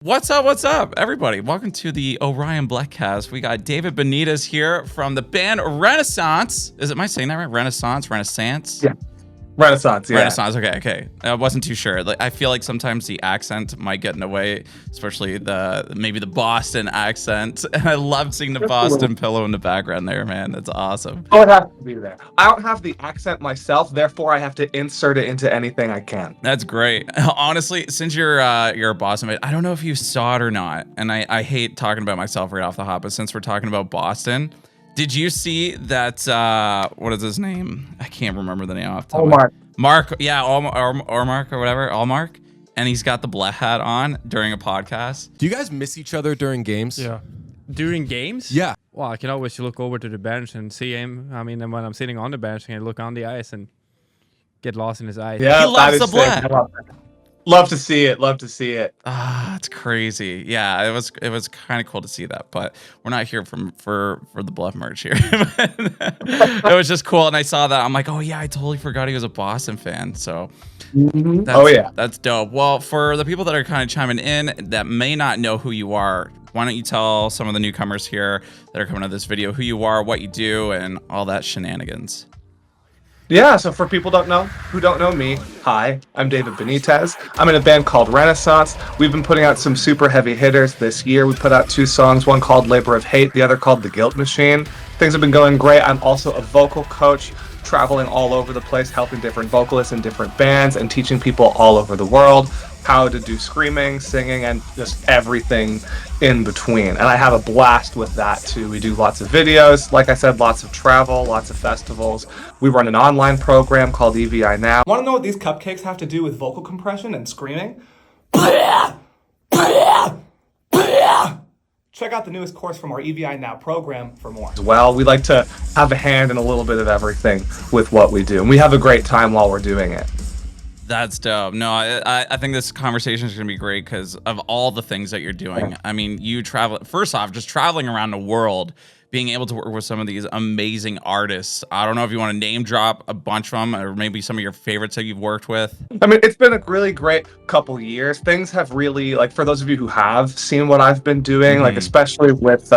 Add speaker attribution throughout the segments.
Speaker 1: What's up, everybody? Welcome to the Ohrion Bleghcast. We got David Benites here from the band Renesans. Am I saying that right? Renesans?
Speaker 2: Yeah. Renesans, yeah.
Speaker 1: Renesans, okay. I wasn't too sure. Like, I feel like sometimes the accent might get in the way, especially maybe the Boston accent. And I love seeing the Boston pillow in the background there, man. That's awesome.
Speaker 2: Oh, it has to be there. I don't have the accent myself, therefore I have to insert it into anything I can.
Speaker 1: That's great. Honestly, since you're a Boston, I don't know if you saw it or not, and I hate talking about myself right off the hop, but since we're talking about Boston, did you see that, what is his name? I can't remember the name off the top.
Speaker 2: Mark.
Speaker 1: Mark, yeah, or Mark or whatever, Allmark. And he's got the BLEGH hat on during a podcast.
Speaker 3: Do you guys miss each other during games?
Speaker 4: Yeah. During games?
Speaker 3: Yeah.
Speaker 4: Well, I can always look over to the bench and see him. I mean, and when I'm sitting on the bench, I can look on the ice and get lost in his eyes.
Speaker 2: Yeah,
Speaker 1: He loves the BLEGH.
Speaker 2: Love to see it.
Speaker 1: Ah, it's crazy. Yeah, it was kind of cool to see that, but we're not here for the BLEGH merch here. It was just cool, and I saw that. I'm like, oh yeah, I totally forgot he was a Boston fan. So that's dope. Well, for the people that are kind of chiming in that may not know who you are, why don't you tell some of the newcomers here that are coming to this video who you are, what you do, and all that shenanigans.
Speaker 2: Yeah, so for people who don't know me, hi, I'm David Benites. I'm in a band called Renesans. We've been putting out some super heavy hitters this year. We put out 2 songs, one called Labor of Hate, the other called The Guilt Machine. Things have been going great. I'm also a vocal coach, traveling all over the place, helping different vocalists in different bands and teaching people all over the world how to do screaming, singing, and just everything in between. And I have a blast with that too. We do lots of videos, like I said, lots of travel, lots of festivals. We run an online program called EVI Now. Want to know what these cupcakes have to do with vocal compression and screaming? Check out the newest course from our EVI Now program for more. Well, we like to have a hand in a little bit of everything with what we do. And we have a great time while we're doing it.
Speaker 1: That's dope. No, I think this conversation is going to be great because of all the things that you're doing. I mean, you travel, first off, just traveling around the world, being able to work with some of these amazing artists. I don't know if you want to name drop a bunch of them or maybe some of your favorites that you've worked with.
Speaker 2: I mean, it's been a really great couple years. Things have really, like, for those of you who have seen what I've been doing, like especially with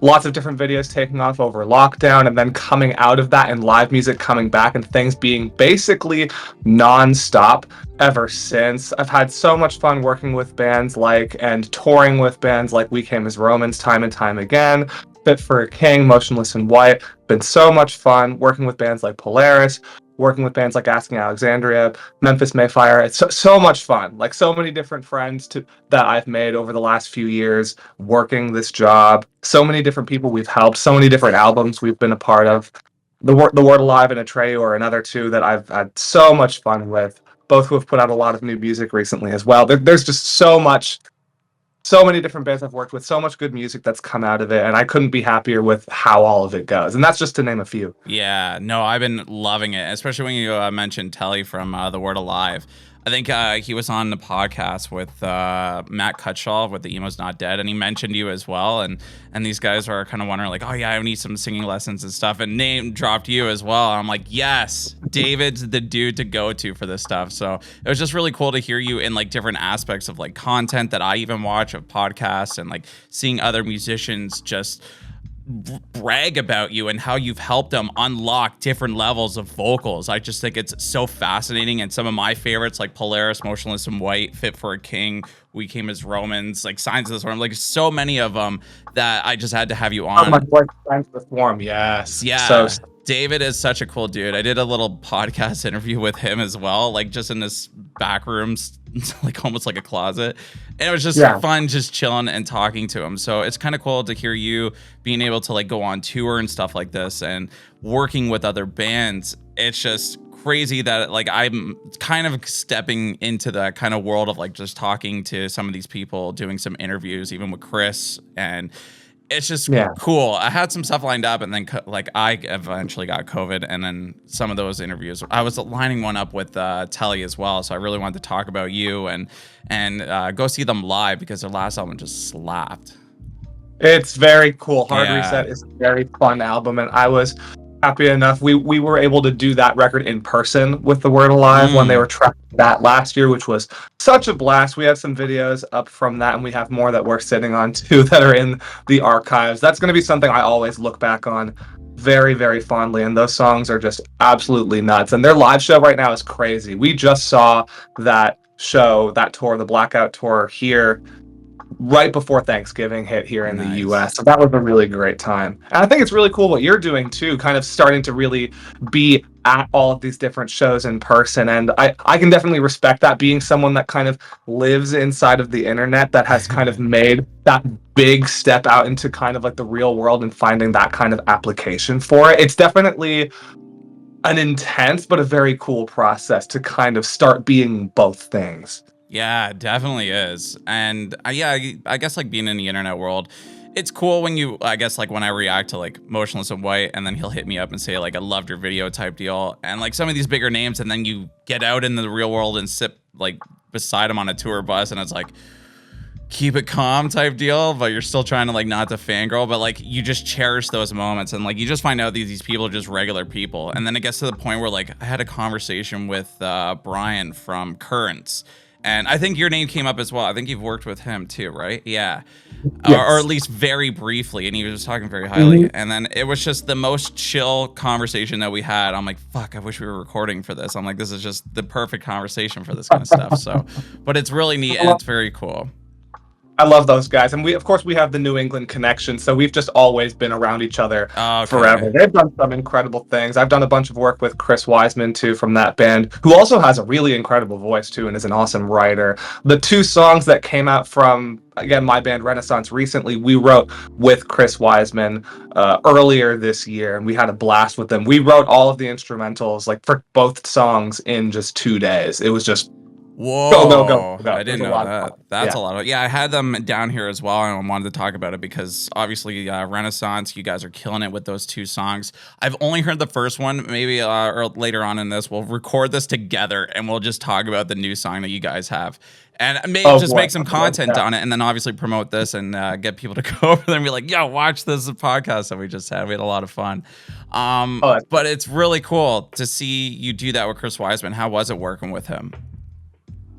Speaker 2: lots of different videos taking off over lockdown and then coming out of that and live music coming back and things being basically non-stop ever since. I've had so much fun working with bands and touring with bands like We Came as Romans time and time again. Fit for a King, Motionless in White. Been so much fun working with bands like Polaris, working with bands like Asking Alexandria, Memphis Mayfire. It's so much fun. Like so many different friends that I've made over the last few years working this job. So many different people we've helped. So many different albums we've been a part of. The Word Alive and Atreyu are another 2 that I've had so much fun with. Both who have put out a lot of new music recently as well. There's just so many different bands I've worked with, so much good music that's come out of it, and I couldn't be happier with how all of it goes. And that's just to name a few. Yeah,
Speaker 1: no, I've been loving it, especially when you mentioned Telly from The Word Alive. I think he was on the podcast with Matt Cutshall with The Emo's Not Dead, and he mentioned you as well. And these guys are kind of wondering, like, oh, yeah, I need some singing lessons and stuff, and name dropped you as well. And I'm like, yes, David's the dude to go to for this stuff. So it was just really cool to hear you in, like, different aspects of, like, content that I even watch of podcasts and, like, seeing other musicians just brag about you and how you've helped them unlock different levels of vocals. I just think it's so fascinating, and some of my favorites like Polaris, Motionless in White, Fit for a King, We Came as Romans, like Signs of the Storm, like so many of them that I just had to have you on.
Speaker 2: Oh my God, Signs of the Storm, yes.
Speaker 1: Yeah. David is such a cool dude. I did a little podcast interview with him as well, like just in this back room, like almost like a closet. And it was just fun just chilling and talking to him. So it's kind of cool to hear you being able to like go on tour and stuff like this and working with other bands. It's just crazy that like I'm kind of stepping into that kind of world of like just talking to some of these people, doing some interviews, even with Chris, and it's just cool. I had some stuff lined up, and then like I eventually got COVID, and then some of those interviews, I was lining one up with Telly as well. So I really wanted to talk about you and go see them live because their last album just slapped.
Speaker 2: It's very cool. Hard Reset is a very fun album, and I was Happy enough. We were able to do that record in person with the Word Alive when they were tracking that last year, which was such a blast. We have some videos up from that, and we have more that we're sitting on too that are in the archives. That's going to be something I always look back on very, very fondly, and those songs are just absolutely nuts. And their live show right now is crazy. We just saw that show, that tour, the Blackout tour here right before Thanksgiving hit here in the US. So that was a really great time. And I think it's really cool what you're doing too, kind of starting to really be at all of these different shows in person. And I can definitely respect that, being someone that kind of lives inside of the internet, that has kind of made that big step out into kind of like the real world and finding that kind of application for it. It's definitely an intense but a very cool process to kind of start being both things.
Speaker 1: Yeah, it definitely is. And yeah, I guess like being in the internet world, it's cool when you, I guess like when I react to like Motionless in White and then he'll hit me up and say like, I loved your video type deal. And like some of these bigger names, and then you get out into the real world and sit like beside him on a tour bus and it's like, keep it calm type deal, but you're still trying to like not to fangirl, but like you just cherish those moments and like you just find out these people are just regular people. And then it gets to the point where like I had a conversation with Brian from Currents. And I think your name came up as well. I think you've worked with him too, right? Yeah.
Speaker 2: Yes.
Speaker 1: Or at least very briefly. And he was talking very highly. And then it was just the most chill conversation that we had. I'm like, fuck, I wish we were recording for this. I'm like, this is just the perfect conversation for this kind of stuff. So, but it's really neat and it's very cool.
Speaker 2: I love those guys. And we, of course, we have the New England connection. So we've just always been around each other forever. They've done some incredible things. I've done a bunch of work with Chris Wiseman, too, from that band, who also has a really incredible voice, too, and is an awesome writer. The 2 songs that came out from, again, my band Renesans recently, we wrote with Chris Wiseman earlier this year, and we had a blast with them. We wrote all of the instrumentals, like, for both songs in just 2 days. It was just
Speaker 1: Whoa.
Speaker 2: Go.
Speaker 1: I didn't know that. That's a lot of, I had them down here as well, and I wanted to talk about it because obviously Renesans, you guys are killing it with those 2 songs. I've only heard the first one. Maybe or later on in this, we'll record this together and we'll just talk about the new song that you guys have. And maybe make some content on it, and then obviously promote this and get people to go over there and be like, yo, watch this podcast that we just had. We had a lot of fun. But it's really cool to see you do that with Chris Wiseman. How was it working with him?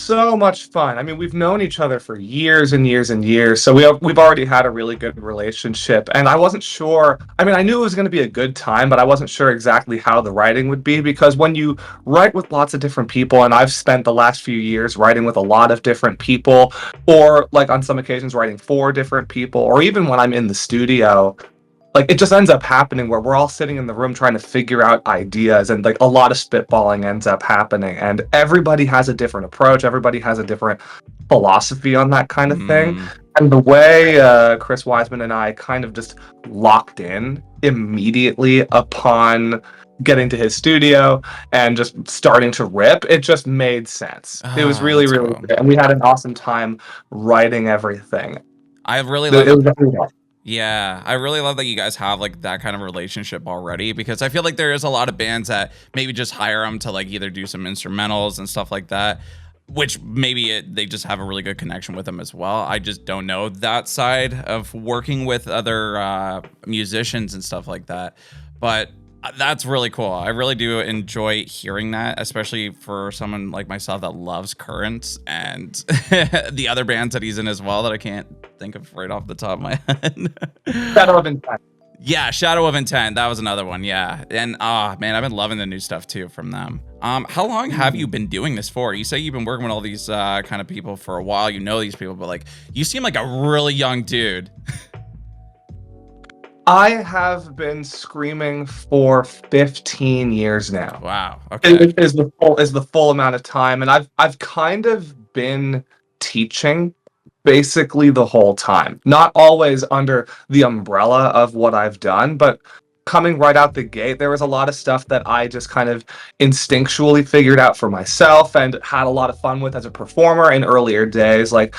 Speaker 2: So much fun. I mean, we've known each other for years and years and years, so we've already had a really good relationship. And I wasn't sure. I mean, I knew it was going to be a good time, but I wasn't sure exactly how the writing would be, because when you write with lots of different people, and I've spent the last few years writing with a lot of different people, or like on some occasions writing for different people, or even when I'm in the studio, like it just ends up happening where we're all sitting in the room trying to figure out ideas, and like a lot of spitballing ends up happening, and everybody has a different approach, everybody has a different philosophy on that kind of thing. And the way Chris Wiseman and I kind of just locked in immediately upon getting to his studio and just starting to rip, it just made sense. It was really cool. Good. And we had an awesome time writing everything.
Speaker 1: I really love Yeah, I really love that you guys have like that kind of relationship already, because I feel like there is a lot of bands that maybe just hire them to like either do some instrumentals and stuff like that, which maybe they just have a really good connection with them as well. I just don't know that side of working with other musicians and stuff like that, but that's really cool. I really do enjoy hearing that, especially for someone like myself that loves Currents and the other bands that he's in as well that I can't think of right off the top of my head.
Speaker 2: Shadow of Intent. Yeah,
Speaker 1: Shadow of Intent. That was another one. Yeah. And man, I've been loving the new stuff too from them. How long have you been doing this for? You say you've been working with all these kind of people for a while. You know these people, but like you seem like a really young dude.
Speaker 2: I have been screaming for 15 years now.
Speaker 1: Wow. Okay.
Speaker 2: It is the full amount of time, and I've kind of been teaching basically the whole time. Not always under the umbrella of what I've done, but coming right out the gate, there was a lot of stuff that I just kind of instinctually figured out for myself and had a lot of fun with as a performer in earlier days, like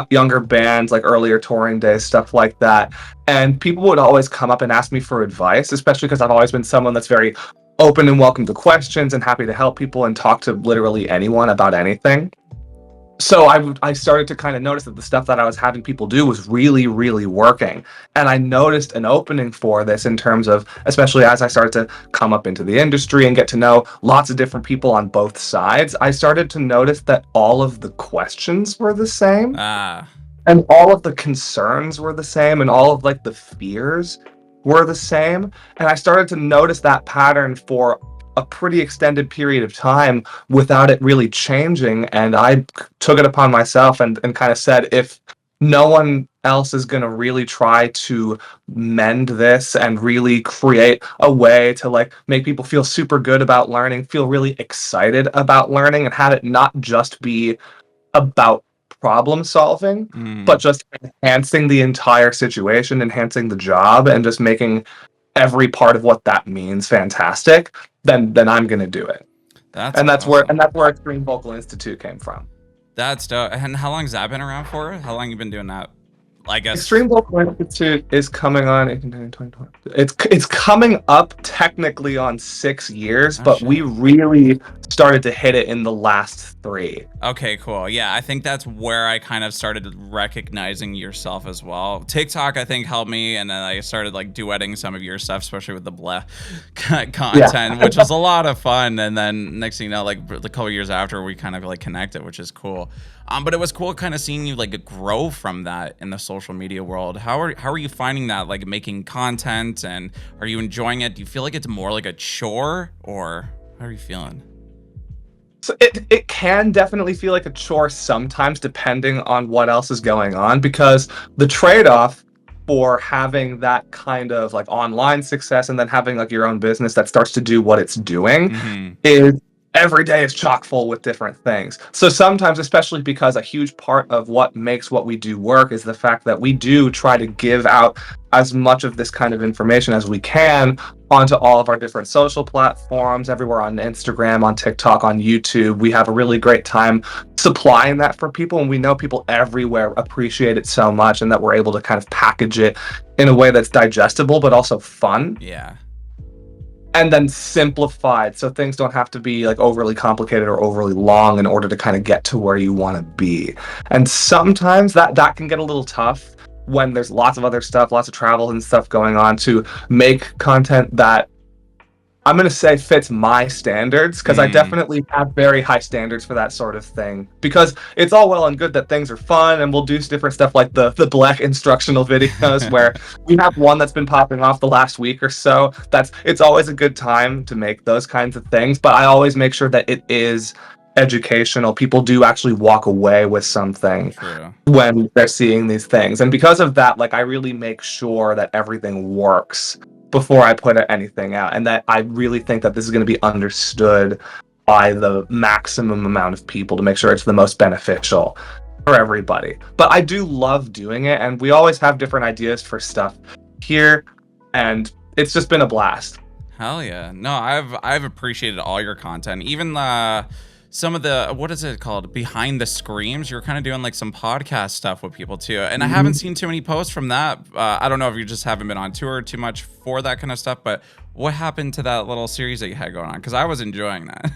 Speaker 2: younger bands, like earlier touring days, stuff like that. And people would always come up and ask me for advice, especially because I've always been someone that's very open and welcome to questions and happy to help people and talk to literally anyone about anything. So I started to kind of notice that the stuff that I was having people do was really, really working. And I noticed an opening for this in terms of, especially as I started to come up into the industry and get to know lots of different people on both sides, I started to notice that all of the questions were the same.
Speaker 1: Ah.
Speaker 2: And all of the concerns were the same, and all of like the fears were the same. And I started to notice that pattern for a pretty extended period of time without it really changing. And I took it upon myself and kind of said, if no one else is going to really try to mend this and really create a way to like make people feel super good about learning, feel really excited about learning, and have it not just be about problem solving, but just enhancing the entire situation, enhancing the job, and just making every part of what that means fantastic, then I'm gonna do it.
Speaker 1: That's
Speaker 2: That's
Speaker 1: awesome.
Speaker 2: where Extreme Vocal Institute came from.
Speaker 1: That's dope. And how long has that been around for? How long you been doing that? I guess.
Speaker 2: Extreme Vocal Institute is coming on 2020. It's coming up technically on 6 years, but
Speaker 1: shit.
Speaker 2: we really started to hit it in the last 3.
Speaker 1: Okay, cool. Yeah, I think that's where I kind of started recognizing yourself as well. TikTok, I think, helped me, and then I started like duetting some of your stuff, especially with the BLEGh content, which was a lot of fun. And then next thing you know, like a couple years after, we kind of like connected, which is cool. But it was cool kind of seeing you like grow from that in the social media world. How are you finding that, like making content, and are you enjoying it? Do you feel like it's more like a chore, or how are you feeling?
Speaker 2: So it can definitely feel like a chore sometimes, depending on what else is going on, because the trade-off for having that kind of like online success and then having like your own business that starts to do what it's doing is every day is chock full with different things. So sometimes, especially because a huge part of what makes what we do work is the fact that we do try to give out as much of this kind of information as we can onto all of our different social platforms, everywhere on Instagram, on TikTok, on YouTube. We have a really great time supplying that for people, and we know people everywhere appreciate it so much, and that we're able to kind of package it in a way that's digestible but also fun.
Speaker 1: Yeah.
Speaker 2: And then simplified, so things don't have to be like overly complicated or overly long in order to kind of get to where you want to be. And sometimes that can get a little tough when there's lots of other stuff, lots of travel and stuff going on, to make content that I'm going to say fits my standards, because I definitely have very high standards for that sort of thing. Because it's all well and good that things are fun, and we'll do different stuff like the BLEGh instructional videos where we have one that's been popping off the last week or so. It's always a good time to make those kinds of things, but I always make sure that it is educational. People do actually walk away with something when they're seeing these things. And because of that, like I really make sure that everything works before I put anything out, and that I really think that this is going to be understood by the maximum amount of people to make sure it's the most beneficial for everybody. But I do love doing it, and we always have different ideas for stuff here, and it's just been a blast.
Speaker 1: Hell yeah. No, I've appreciated all your content. Even some of the, what is it called? Behind the Screams. You're kind of doing like some podcast stuff with people too. And I haven't seen too many posts from that. I don't know if you just haven't been on tour too much for that kind of stuff, but what happened to that little series that you had going on? Because I was enjoying that.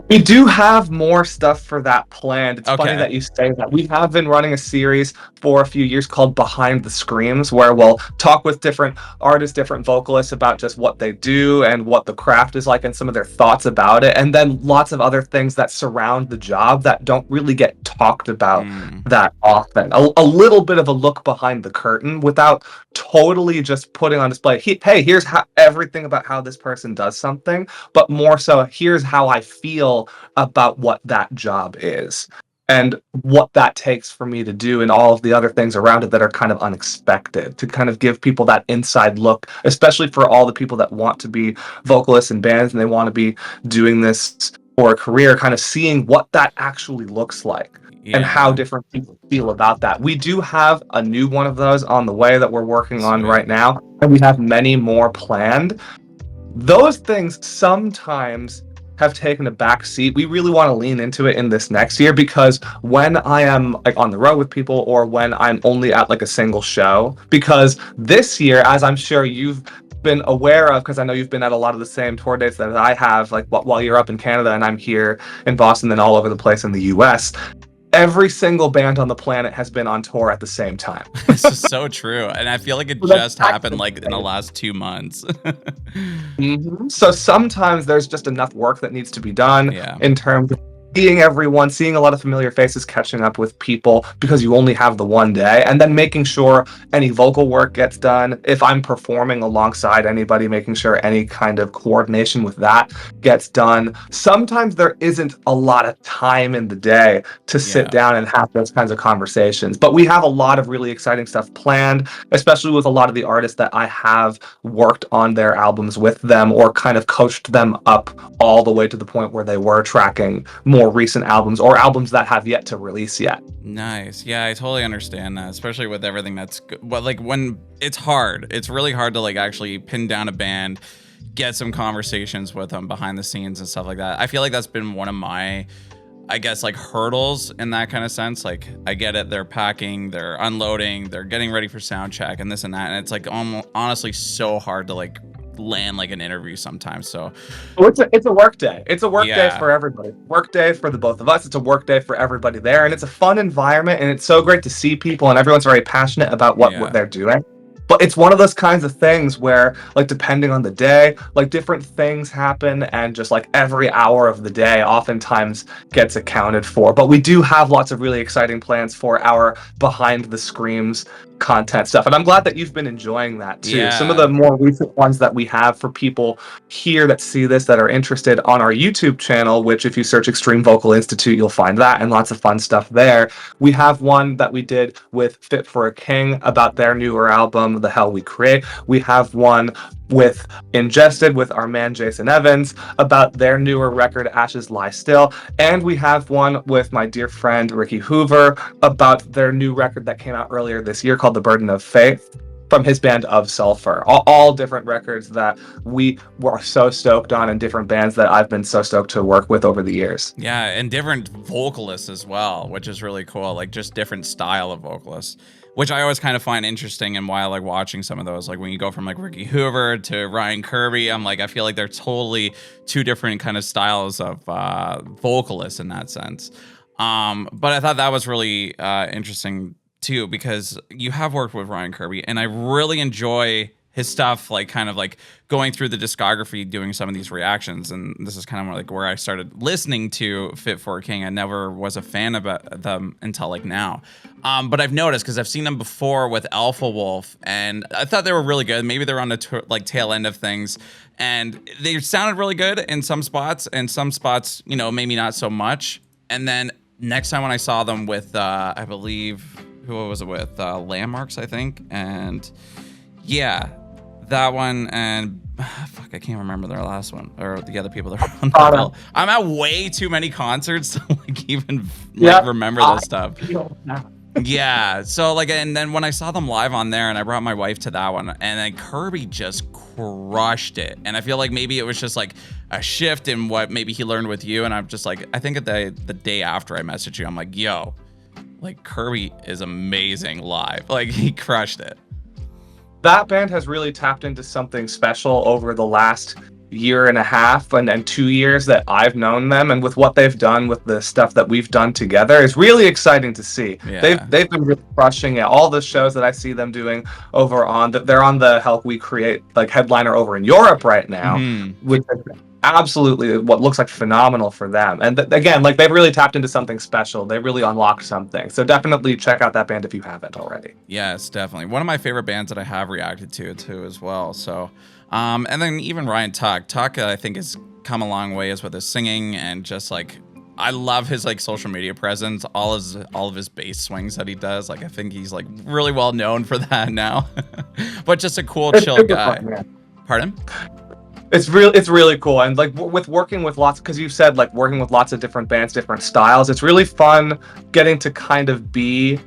Speaker 2: We do have more stuff for that planned. It's funny that you say that. We have been running a series for a few years called Behind the Screams, where we'll talk with different artists, different vocalists about just what they do and what the craft is like and some of their thoughts about it. And then lots of other things that surround the job that don't really get talked about that often. A little bit of a look behind the curtain without totally just putting on display, hey, here's everything about how this person does something, but more so, here's how I feel about what that job is and what that takes for me to do, and all of the other things around it that are kind of unexpected, to kind of give people that inside look, especially for all the people that want to be vocalists in bands and they want to be doing this for a career, kind of seeing what that actually looks like. And how different people feel about that. We do have a new one of those on the way that we're working on right now, and we have many more planned. Those things sometimes have taken a back seat. We really want to lean into it in this next year, because when I am like on the road with people, or when I'm only at like a single show, because this year, as I'm sure you've been aware of, because I know you've been at a lot of the same tour dates that I have, like while you're up in Canada and I'm here in Boston and all over the place in the US, every single band on the planet has been on tour at the same time.
Speaker 1: This is so true. And I feel like it just happened like in the last 2 months.
Speaker 2: So sometimes there's just enough work that needs to be done in terms of seeing everyone, seeing a lot of familiar faces, catching up with people because you only have the one day, and then making sure any vocal work gets done. If I'm performing alongside anybody, making sure any kind of coordination with that gets done. Sometimes there isn't a lot of time in the day to sit down and have those kinds of conversations, but we have a lot of really exciting stuff planned, especially with a lot of the artists that I have worked on their albums with them or kind of coached them up all the way to the point where they were tracking more recent albums or albums that have yet to release yet.
Speaker 1: Nice. Yeah, I totally understand that, especially with everything that's well, like when it's hard. It's really hard to like actually pin down a band, get some conversations with them behind the scenes and stuff like that. I feel like that's been one of my, I guess, like hurdles in that kind of sense. Like I get it, they're packing, they're unloading, they're getting ready for sound check and this and that, and it's like honestly so hard to like land like an interview sometimes. So
Speaker 2: it's a work day. It's a work day for everybody. Work day for the both of us. It's a work day for everybody there, and it's a fun environment, and it's so great to see people, and everyone's very passionate about what they're doing. But it's one of those kinds of things where, like, depending on the day, like, different things happen, and just, like, every hour of the day oftentimes gets accounted for. But we do have lots of really exciting plans for our behind the screens content stuff, and I'm glad that you've been enjoying that too. Some of the more recent ones that we have for people here that see this, that are interested, on our YouTube channel, which if you search Extreme Vocal Institute, you'll find that, and lots of fun stuff there. We have one that we did with Fit for a King about their newer album, The Hell We Create. We have one with Ingested, with our man Jason Evans, about their newer record, Ashes Lie Still. And we have one with my dear friend Ricky Hoover about their new record that came out earlier this year called The Burden of Faith, from his band Of Sulfur. All different records that we were so stoked on, and different bands that I've been so stoked to work with over the years.
Speaker 1: Yeah, and different vocalists as well, which is really cool. Like just different style of vocalists, which I always kind of find interesting, and why I like watching some of those. Like when you go from like Ricky Hoover to Ryan Kirby, I'm like, I feel like they're totally two different kind of styles of vocalists in that sense. But I thought that was really interesting too, because you have worked with Ryan Kirby, and I really enjoy his stuff, like kind of like going through the discography, doing some of these reactions. And this is kind of like where I started listening to Fit for a King. I never was a fan of them until like now. But I've noticed, because I've seen them before with Alpha Wolf, and I thought they were really good. Maybe they're on the like tail end of things, and they sounded really good in some spots, and some spots, you know, maybe not so much. And then next time when I saw them with, I believe, who was it with? Landmarks, I think. And yeah, that one, and fuck, I can't remember their last one, or the other people that are on the bill. I'm at way too many concerts to like even like remember this stuff. Yeah, so like, and then when I saw them live on there, and I brought my wife to that one, and then Kirby just crushed it. And I feel like maybe it was just like a shift in what maybe he learned with you. And I'm just like, I think at the day after I messaged you, I'm like, yo, like Kirby is amazing live. Like he crushed it.
Speaker 2: That band has really tapped into something special over the last year and a half and 2 years that I've known them, and with what they've done with the stuff that we've done together is really exciting to see. They've been really crushing it. All the shows that I see them doing over on they're on the Help We Create like headliner over in Europe right now, which is absolutely what looks like phenomenal for them. And again, like they've really tapped into something special. They really unlocked something. So definitely check out that band if you haven't already.
Speaker 1: Yes, definitely. One of my favorite bands that I have reacted to as well. So, and then even Ryan Tuck, I think has come a long ways with his singing, and just like, I love his like social media presence, all of his bass swings that he does. Like I think he's like really well known for that now, but just a cool, chill guy. Fun, pardon?
Speaker 2: It's really cool, and like with working with lots, because you said like working with lots of different bands, different styles, it's really fun getting to kind of be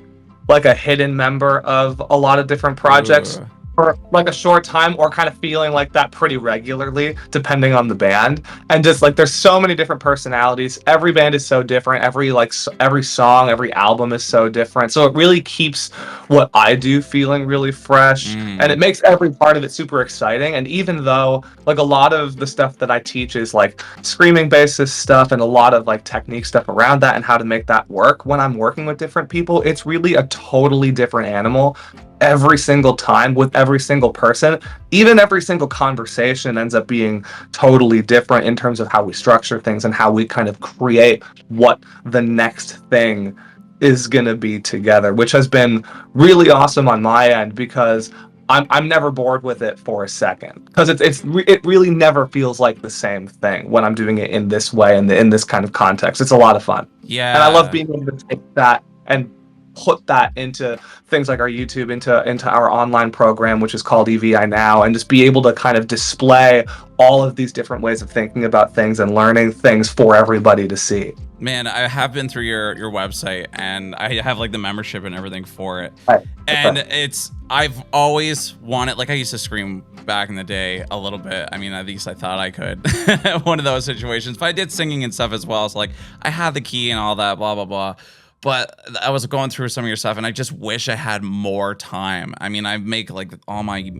Speaker 2: like a hidden member of a lot of different projects. for like a short time, or kind of feeling like that pretty regularly, depending on the band. And just like there's so many different personalities. Every band is so different. Every song, every album is so different. So it really keeps what I do feeling really fresh, and it makes every part of it super exciting. And even though like a lot of the stuff that I teach is like screaming bassist stuff and a lot of like technique stuff around that and how to make that work, when I'm working with different people, it's really a totally different animal every single time with every single person. Even every single conversation ends up being totally different in terms of how we structure things and how we kind of create what the next thing is going to be together, which has been really awesome on my end, because I'm never bored with it for a second, because it really never feels like the same thing when I'm doing it in this way and in this kind of context. It's a lot of fun.
Speaker 1: Yeah.
Speaker 2: And I love being able to take that and put that into things like our YouTube, into our online program, which is called EVI Now, and just be able to kind of display all of these different ways of thinking about things and learning things for everybody to see.
Speaker 1: Man, I have been through your website, and I have like the membership and everything for it.
Speaker 2: Right.
Speaker 1: And I've always wanted, like I used to scream back in the day a little bit. I mean, at least I thought I could. One of those situations. But I did singing and stuff as well. So like I had the key and all that, blah, blah, blah. But I was going through some of your stuff, and I just wish I had more time. I mean, I make like all my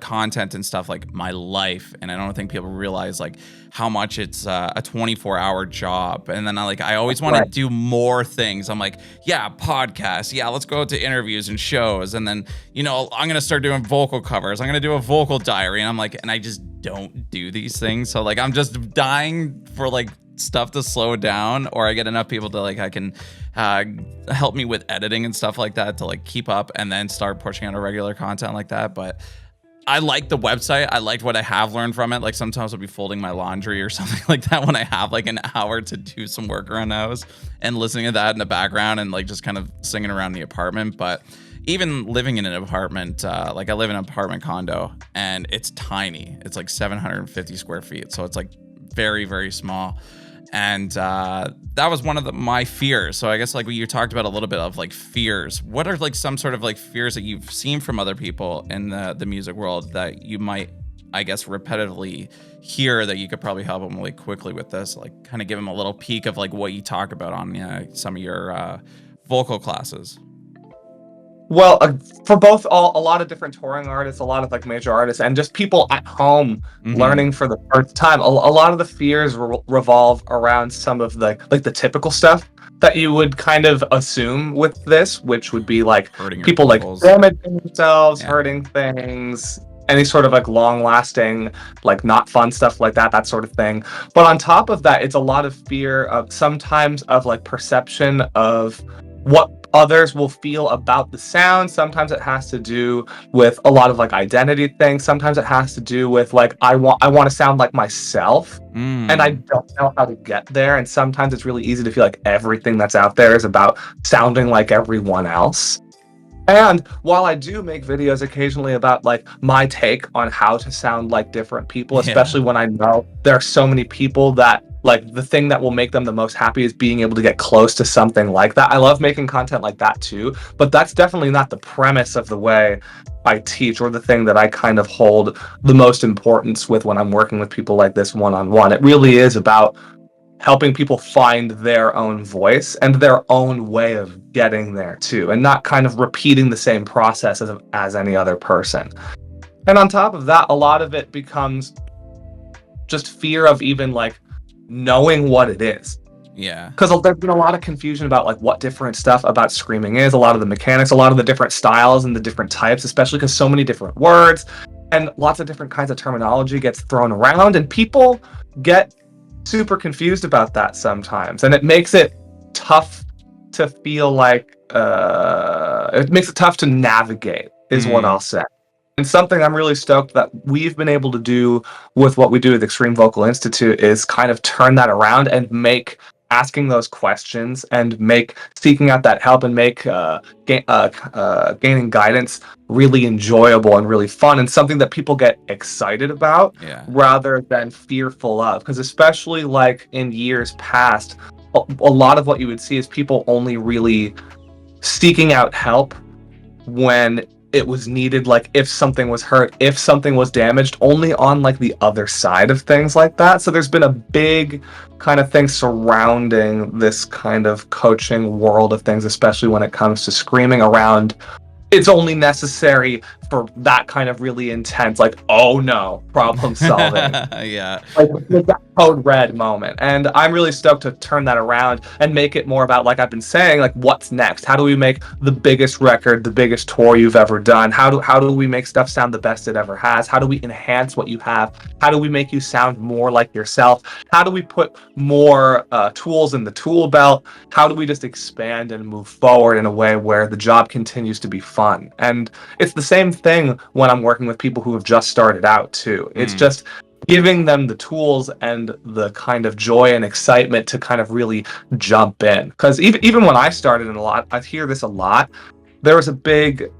Speaker 1: content and stuff like my life, and I don't think people realize like how much it's a 24-hour job. And then I always want to do more things. I'm like, yeah, podcasts, yeah, let's go to interviews and shows, and then I'm gonna start doing vocal covers. I'm gonna do a vocal diary, and I'm like, and I just don't do these things. So like I'm just dying for like stuff to slow down, or I get enough people to like I can help me with editing and stuff like that to like keep up, and then start pushing out a regular content like that. But I like the website. I liked what I have learned from it. Like sometimes I'll be folding my laundry or something like that when I have like an hour to do some work around the house, and listening to that in the background and like just kind of singing around the apartment. But even living in an apartment, like I live in an apartment condo, and it's tiny. It's like 750 square feet. So it's like very, very small. And that was one of my fears. So I guess like you talked about a little bit of like fears. What are like some sort of like fears that you've seen from other people in the music world that you might, I guess, repetitively hear that you could probably help them like quickly with this? Like kind of give them a little peek of like what you talk about on some of your vocal classes.
Speaker 2: Well, for both a lot of different touring artists, a lot of like major artists, and just people at home learning for the first time, a lot of the fears revolve around some of the like the typical stuff that you would kind of assume with this, which would be like people like damaging themselves, hurting things, any sort of like long-lasting, like not fun stuff like that sort of thing. But on top of that, it's a lot of fear of sometimes of like perception of what others will feel about the sound. Sometimes it has to do with a lot of like identity things. Sometimes it has to do with like I want to sound like myself, and I don't know how to get there. And sometimes it's really easy to feel like everything that's out there is about sounding like everyone else. And while I do make videos occasionally about like my take on how to sound like different people, especially when I know there are so many people that like the thing that will make them the most happy is being able to get close to something like that. I love making content like that too, but that's definitely not the premise of the way I teach, or the thing that I kind of hold the most importance with when I'm working with people like this one-on-one. It really is about helping people find their own voice and their own way of getting there too, and not kind of repeating the same process as any other person. And on top of that, a lot of it becomes just fear of even like knowing what it is.
Speaker 1: Yeah.
Speaker 2: Because there's been a lot of confusion about like what different stuff about screaming is, a lot of the mechanics, a lot of the different styles and the different types, especially because so many different words and lots of different kinds of terminology gets thrown around, and people get super confused about that sometimes, and it makes it tough to feel like it makes it tough to navigate is what I'll say. And something I'm really stoked that we've been able to do with what we do at Extreme Vocal Institute is kind of turn that around and make asking those questions and make seeking out that help and make gaining guidance really enjoyable and really fun, and something that people get excited about rather than fearful of. Because especially like in years past, a lot of what you would see is people only really seeking out help when it was needed, like if something was hurt, if something was damaged, only on like the other side of things like that. So there's been a big kind of thing surrounding this kind of coaching world of things, especially when it comes to screaming around. It's only necessary for that kind of really intense, like, oh no, problem solving.
Speaker 1: Yeah.
Speaker 2: Like that code red moment. And I'm really stoked to turn that around and make it more about, like I've been saying, like what's next? How do we make the biggest record, the biggest tour you've ever done? How do we make stuff sound the best it ever has? How do we enhance what you have? How do we make you sound more like yourself? How do we put more tools in the tool belt? How do we just expand and move forward in a way where the job continues to be fun? And it's the same thing when I'm working with people who have just started out too. It's just giving them the tools and the kind of joy and excitement to kind of really jump in. Because even when I started, in a lot, I hear this a lot, there was a big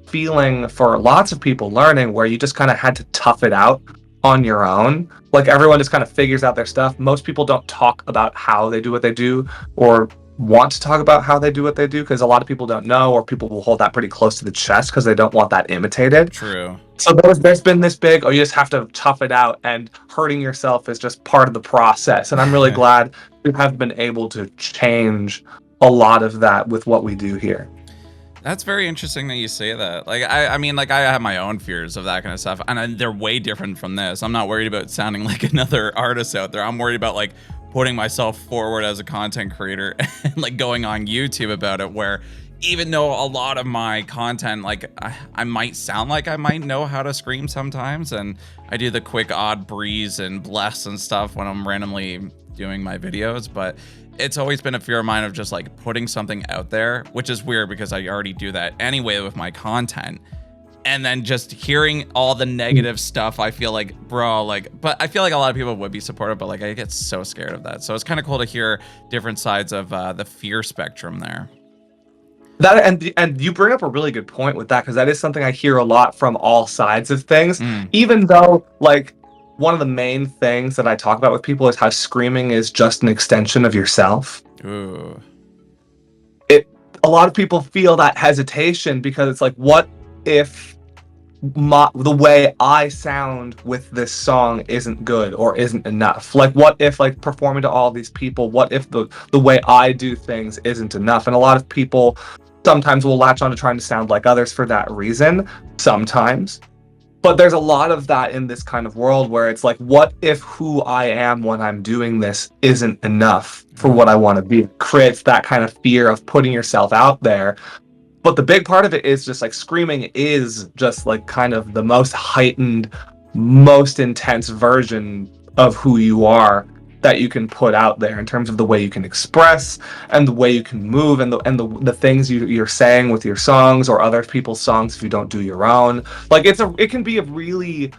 Speaker 2: feeling for lots of people learning where you just kind of had to tough it out on your own. Like everyone just kind of figures out their stuff. Most people don't talk about how they do what they do, or want to talk about how they do what they do, because a lot of people don't know, or people will hold that pretty close to the chest because they don't want that imitated.
Speaker 1: True.
Speaker 2: So there's been this big, oh, you just have to tough it out, and hurting yourself is just part of the process. And I'm really glad we have been able to change a lot of that with what we do here.
Speaker 1: That's very interesting that you say that. Like, I mean, like, I have my own fears of that kind of stuff, and they're way different from this. I'm not worried about sounding like another artist out there. I'm worried about, like, putting myself forward as a content creator and, like, going on YouTube about it, where even though a lot of my content, like, I might sound like I might know how to scream sometimes, and I do the quick odd breeze and bless and stuff when I'm randomly doing my videos, but it's always been a fear of mine of just like putting something out there, which is weird because I already do that anyway with my content. And then just hearing all the negative stuff, I feel like, bro, like, but I feel like a lot of people would be supportive, but like I get so scared of that. So it's kind of cool to hear different sides of the fear spectrum there.
Speaker 2: That and you bring up a really good point with that, because that is something I hear a lot from all sides of things. Even though, like, one of the main things that I talk about with people is how screaming is just an extension of yourself.
Speaker 1: Ooh.
Speaker 2: A lot of people feel that hesitation because it's like, what if the way I sound with this song isn't good or isn't enough? Like, what if, like, performing to all these people, what if the way I do things isn't enough? And a lot of people sometimes will latch on to trying to sound like others for that reason, sometimes. But there's a lot of that in this kind of world where it's like, what if who I am when I'm doing this isn't enough for what I want to be? It creates that kind of fear of putting yourself out there. But the big part of it is just like screaming is just like kind of the most heightened, most intense version of who you are that you can put out there in terms of the way you can express and the way you can move and the things you're saying with your songs or other people's songs if you don't do your own. Like it can be a really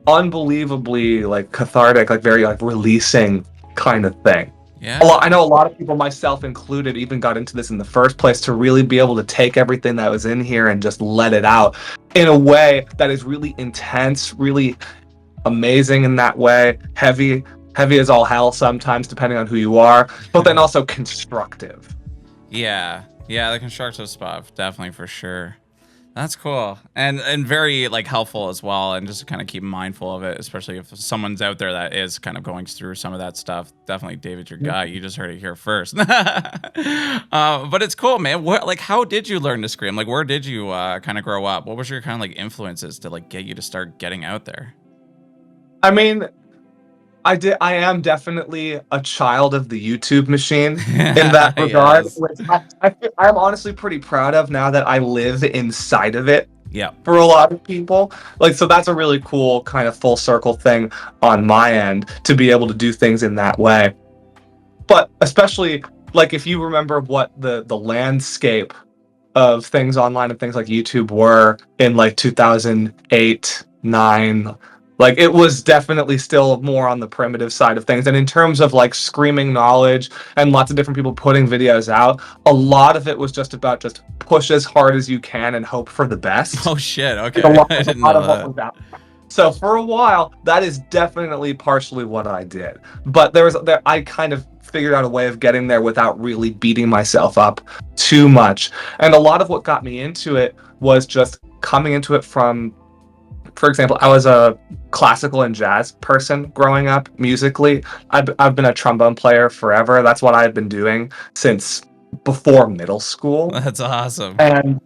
Speaker 2: unbelievably like cathartic, like very like releasing kind of thing.
Speaker 1: Yeah.
Speaker 2: I know a lot of people, myself included, even got into this in the first place to really be able to take everything that was in here and just let it out in a way that is really intense, really amazing in that way, heavy as all hell sometimes, depending on who you are, but then also constructive.
Speaker 1: Yeah, the constructive stuff, definitely, for sure. That's cool. And very like helpful as well, and just to kind of keep mindful of it, especially if someone's out there that is kind of going through some of that stuff. Definitely David, your guy. You just heard it here first. But it's cool, man. How did you learn to scream? Like, where did you kind of grow up? What was your kind of like influences to like get you to start getting out there?
Speaker 2: I mean, I am definitely a child of the YouTube machine in that regard,
Speaker 1: Yes.
Speaker 2: which I'm honestly pretty proud of now that I live inside of it.
Speaker 1: Yeah.
Speaker 2: For a lot of people, like, so that's a really cool kind of full circle thing on my end to be able to do things in that way. But especially like if you remember what the landscape of things online and things like YouTube were in like 2008, 9. Like, it was definitely still more on the primitive side of things. And in terms of, like, screaming knowledge and lots of different people putting videos out, a lot of it was just about just push as hard as you can and hope for the best.
Speaker 1: Oh, shit. Okay.
Speaker 2: I didn't know that. So for a while, that is definitely partially what I did. But I kind of figured out a way of getting there without really beating myself up too much. And a lot of what got me into it was just coming into it from, for example, I was a classical and jazz person growing up musically. I've been a trombone player forever. That's what I've been doing since before middle school.
Speaker 1: That's awesome.
Speaker 2: And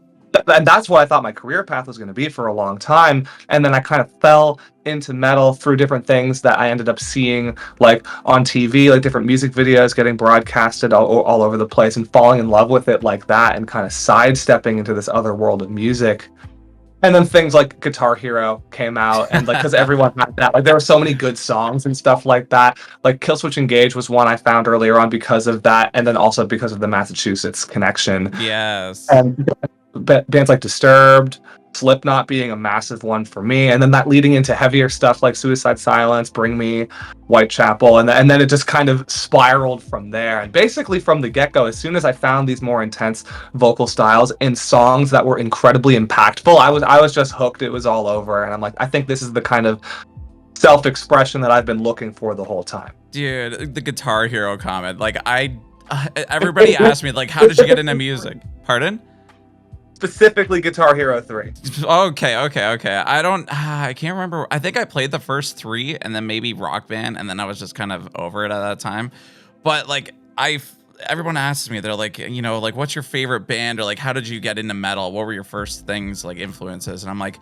Speaker 2: that's what I thought my career path was going to be for a long time. And then I kind of fell into metal through different things that I ended up seeing like on TV, like different music videos getting broadcasted all over the place, and falling in love with it like that, and kind of sidestepping into this other world of music. And then things like Guitar Hero came out, and like, because everyone had that, like there were so many good songs and stuff like that. Like Killswitch Engage was one I found earlier on because of that, and then also because of the Massachusetts connection.
Speaker 1: Yes.
Speaker 2: And bands like Disturbed, Slipknot being a massive one for me, and then that leading into heavier stuff like Suicide Silence, Bring Me, Whitechapel, and then it just kind of spiraled from there. And basically from the get-go, as soon as I found these more intense vocal styles in songs that were incredibly impactful, I was just hooked. It was all over, and I'm like, I think this is the kind of self-expression that I've been looking for the whole time.
Speaker 1: Dude, the Guitar Hero comment, like everybody asked me like, how did you get into music? Pardon?
Speaker 2: Specifically Guitar Hero 3.
Speaker 1: Okay. I can't remember. I think I played the first 3 and then maybe Rock Band, and then I was just kind of over it at that time. But like everyone asks me, they're like, you know, like what's your favorite band, or like how did you get into metal? What were your first things, like influences? And I'm like,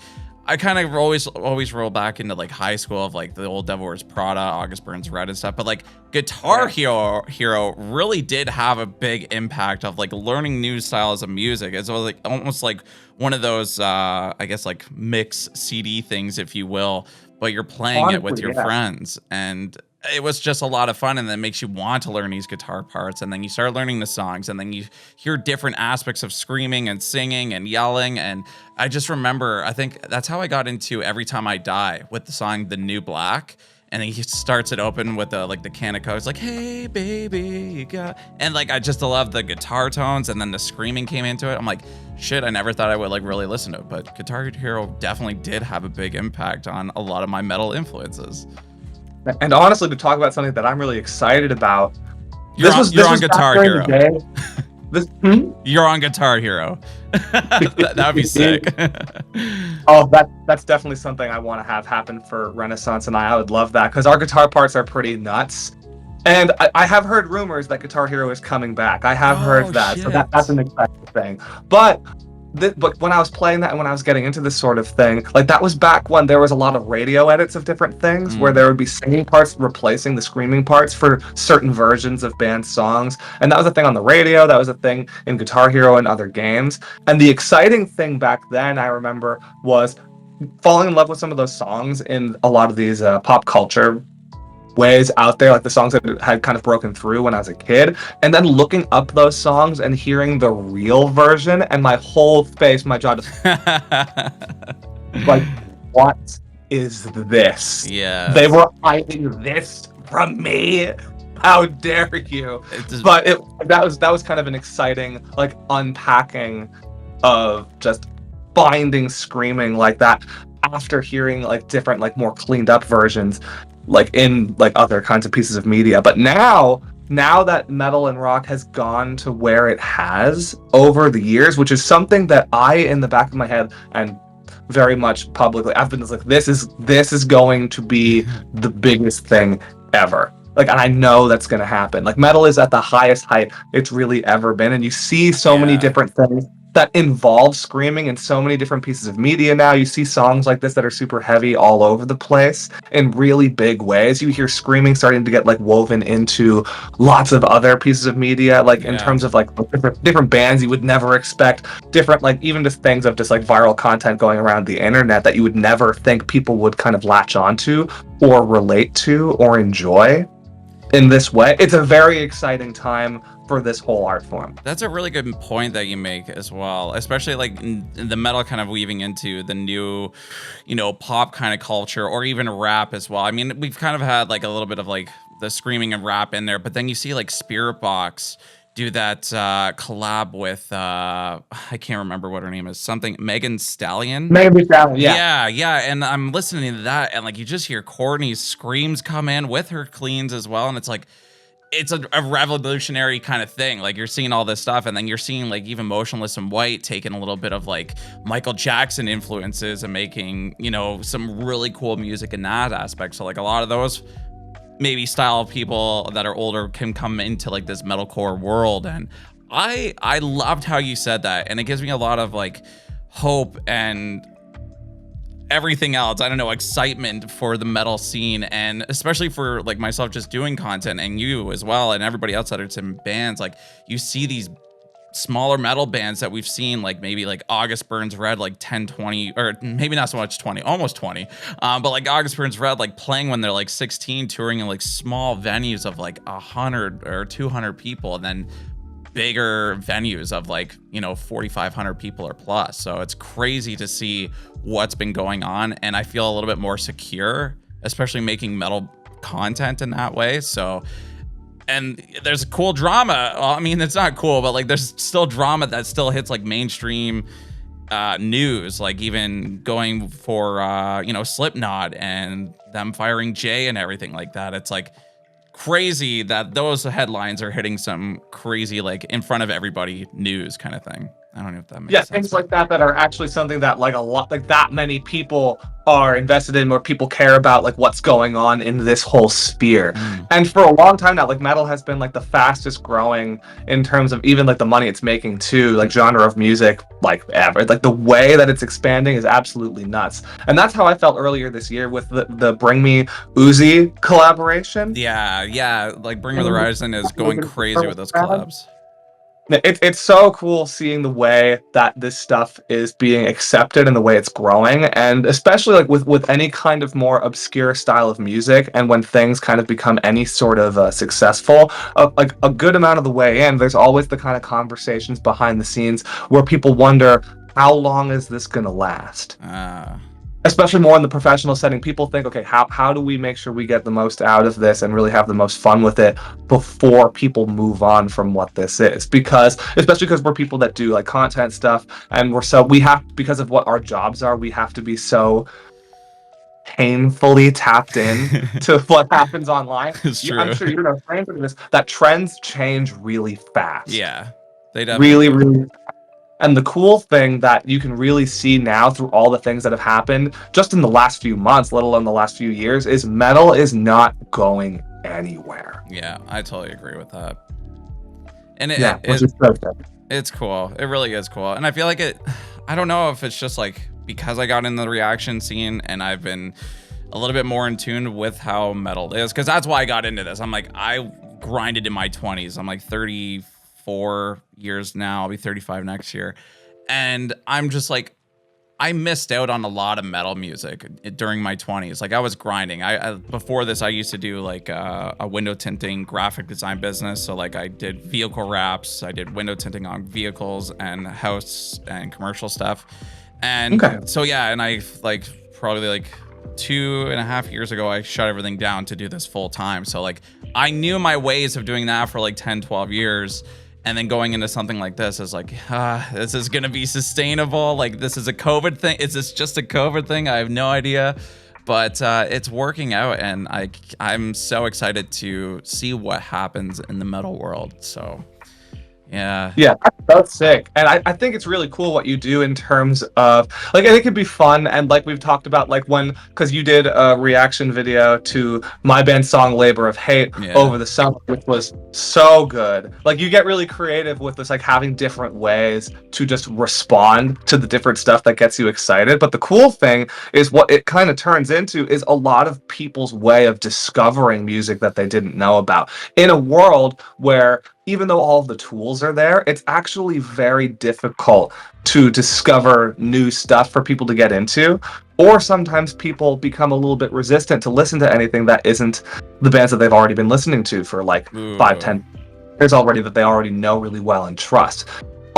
Speaker 1: I kind of always roll back into like high school of like the old Devil Wears Prada, August Burns Red and stuff. But like Guitar Hero really did have a big impact of like learning new styles of music. It's like almost like one of those, I guess like mix CD things, if you will, but you're playing it with your friends. And it was just a lot of fun, and then makes you want to learn these guitar parts, and then you start learning the songs, and then you hear different aspects of screaming and singing and yelling. And I just remember, I think that's how I got into Every Time I Die with the song The New Black. And he starts it open with the can of Coke. It's like, hey baby, you got, and like I just love the guitar tones, and then the screaming came into it. I'm like, shit, I never thought I would like really listen to it, but Guitar Hero definitely did have a big impact on a lot of my metal influences.
Speaker 2: And honestly, to talk about something that I'm really excited about,
Speaker 1: you're on Guitar Hero. You're on Guitar Hero. That would be sick.
Speaker 2: Oh, that's definitely something I want to have happen for Renaissance, and I would love that, because our guitar parts are pretty nuts. And I have heard rumors that Guitar Hero is coming back. I have heard that, so that's an exciting thing. But when I was playing that and when I was getting into this sort of thing, like that was back when there was a lot of radio edits of different things where there would be singing parts replacing the screaming parts for certain versions of band songs. And that was a thing on the radio. That was a thing in Guitar Hero and other games. And the exciting thing back then, I remember, was falling in love with some of those songs in a lot of these pop culture ways out there, like the songs that had kind of broken through when I was a kid, and then looking up those songs and hearing the real version, and my whole face, my jaw just like, what is this?
Speaker 1: Yeah,
Speaker 2: they were hiding this from me. How dare you? But that was kind of an exciting like unpacking of just finding screaming like that after hearing like different, like more cleaned up versions like in like other kinds of pieces of media. But now that metal and rock has gone to where it has over the years, which is something that I, in the back of my head and very much publicly, I've been just like, this is going to be the biggest thing ever. Like, and I know that's going to happen. Like, metal is at the highest height it's really ever been, and you see so many different things that involve screaming in so many different pieces of media now. You see songs like this that are super heavy all over the place in really big ways. You hear screaming starting to get like woven into lots of other pieces of media, like in terms of like different bands you would never expect, different like even just things of just like viral content going around the internet that you would never think people would kind of latch onto or relate to or enjoy in this way. It's a very exciting time for this whole art form.
Speaker 1: That's a really good point that you make as well, especially like in the metal kind of weaving into the new, pop kind of culture, or even rap as well. I mean, we've kind of had like a little bit of like the screaming and rap in there, but then you see like Spirit Box do that collab with I can't remember what her name is, something Megan Stallion. Yeah, and I'm listening to that, and like you just hear Courtney's screams come in with her cleans as well, and it's like, it's a revolutionary kind of thing. Like you're seeing all this stuff, and then you're seeing like even Motionless in White taking a little bit of like Michael Jackson influences and making, you know, some really cool music in that aspect. So like a lot of those maybe style people that are older can come into like this metalcore world. And I loved how you said that, and it gives me a lot of like hope and everything else, I don't know, excitement for the metal scene, and especially for like myself just doing content, and you as well, and everybody else that are in bands. Like you see these smaller metal bands that we've seen, like maybe like August Burns Red, like 10, 20, or maybe not so much 20, almost 20, but like August Burns Red, like playing when they're like 16, touring in like small venues of like 100 or 200 people, and then bigger venues of like, you know, 4,500 people or plus. So it's crazy to see what's been going on, and I feel a little bit more secure, especially making metal content in that way. So, and there's cool drama. Well, I mean, it's not cool, but like there's still drama that still hits like mainstream news, like even going for you know, Slipknot and them firing Jay and everything like that. It's like crazy that those headlines are hitting some crazy, like in front of everybody news kind of thing. I don't know if that makes sense.
Speaker 2: Things like that are actually something that like a lot, like that many people are invested in, or people care about like what's going on in this whole sphere. And for a long time now, like metal has been like the fastest growing in terms of even like the money it's making too, like genre of music, like ever. Like the way that it's expanding is absolutely nuts. And that's how I felt earlier this year with the Bring Me Uzi collaboration.
Speaker 1: Yeah, like Bring Me the Horizon is going crazy with those collabs.
Speaker 2: It's so cool seeing the way that this stuff is being accepted and the way it's growing, and especially like with any kind of more obscure style of music, and when things kind of become any sort of successful, like a good amount of the way in, there's always the kind of conversations behind the scenes where people wonder, how long is this gonna last? Especially more in the professional setting, people think, okay, how do we make sure we get the most out of this and really have the most fun with it before people move on from what this is? Because, especially because we're people that do like content stuff, and we have, because of what our jobs are, we have to be so painfully tapped in to what happens online.
Speaker 1: It's true.
Speaker 2: I'm sure you're no stranger to this, that trends change really fast.
Speaker 1: Yeah, they definitely
Speaker 2: really. And the cool thing that you can really see now through all the things that have happened just in the last few months, let alone the last few years, is metal is not going anywhere.
Speaker 1: Yeah, I totally agree with that. And it's cool. It really is cool. And I feel like I don't know if it's just like because I got in the reaction scene and I've been a little bit more in tune with how metal is, because that's why I got into this. I'm like, I grinded in my 20s. I'm like 34 years now. I'll be 35 next year. And I'm just like, I missed out on a lot of metal music during my 20s. Like I was grinding. I before this, I used to do like a window tinting graphic design business. So like I did vehicle wraps. I did window tinting on vehicles and house and commercial stuff. And so, yeah. And I like probably like 2.5 years ago, I shut everything down to do this full time. So like I knew my ways of doing that for like 10, 12 years. And then going into something like this is like, this is going to be sustainable. Like, this is a COVID thing. Is this just a COVID thing? I have no idea. But it's working out. And I'm so excited to see what happens in the metal world. So, yeah.
Speaker 2: Yeah, that's sick. And I think it's really cool what you do in terms of, like, I think it'd be fun. And like we've talked about, like because you did a reaction video to my band's song Labor of Hate over the summer, which was so good. Like you get really creative with this, like having different ways to just respond to the different stuff that gets you excited. But the cool thing is what it kind of turns into is a lot of people's way of discovering music that they didn't know about in a world where, even though all of the tools are there, it's actually very difficult to discover new stuff for people to get into. Or sometimes people become a little bit resistant to listen to anything that isn't the bands that they've already been listening to for like 5-10 years already, that they already know really well and trust.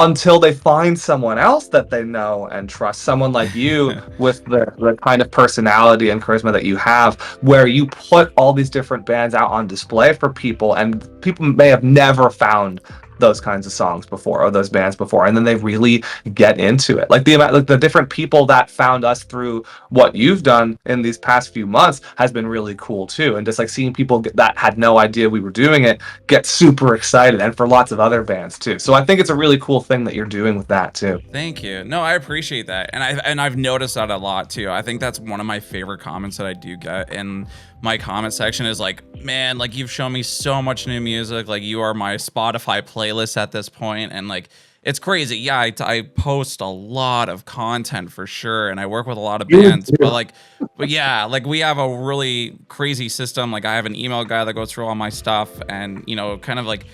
Speaker 2: Until they find someone else that they know and trust, someone like you with the kind of personality and charisma that you have, where you put all these different bands out on display for people, and people may have never found those kinds of songs before, or those bands before, and then they really get into it. Like the different people that found us through what you've done in these past few months has been really cool too. And just like seeing people that had no idea we were doing it get super excited, and for lots of other bands too. So I think it's a really cool thing that you're doing with that too.
Speaker 1: Thank you. No, I appreciate that. And I've noticed that a lot too. I think that's one of my favorite comments that I do get in my comment section is like, man, like you've shown me so much new music. Like you are my Spotify playlist at this point. And like, it's crazy. Yeah, I post a lot of content for sure. And I work with a lot of bands, but yeah, like we have a really crazy system. Like I have an email guy that goes through all my stuff and, you know, kind of like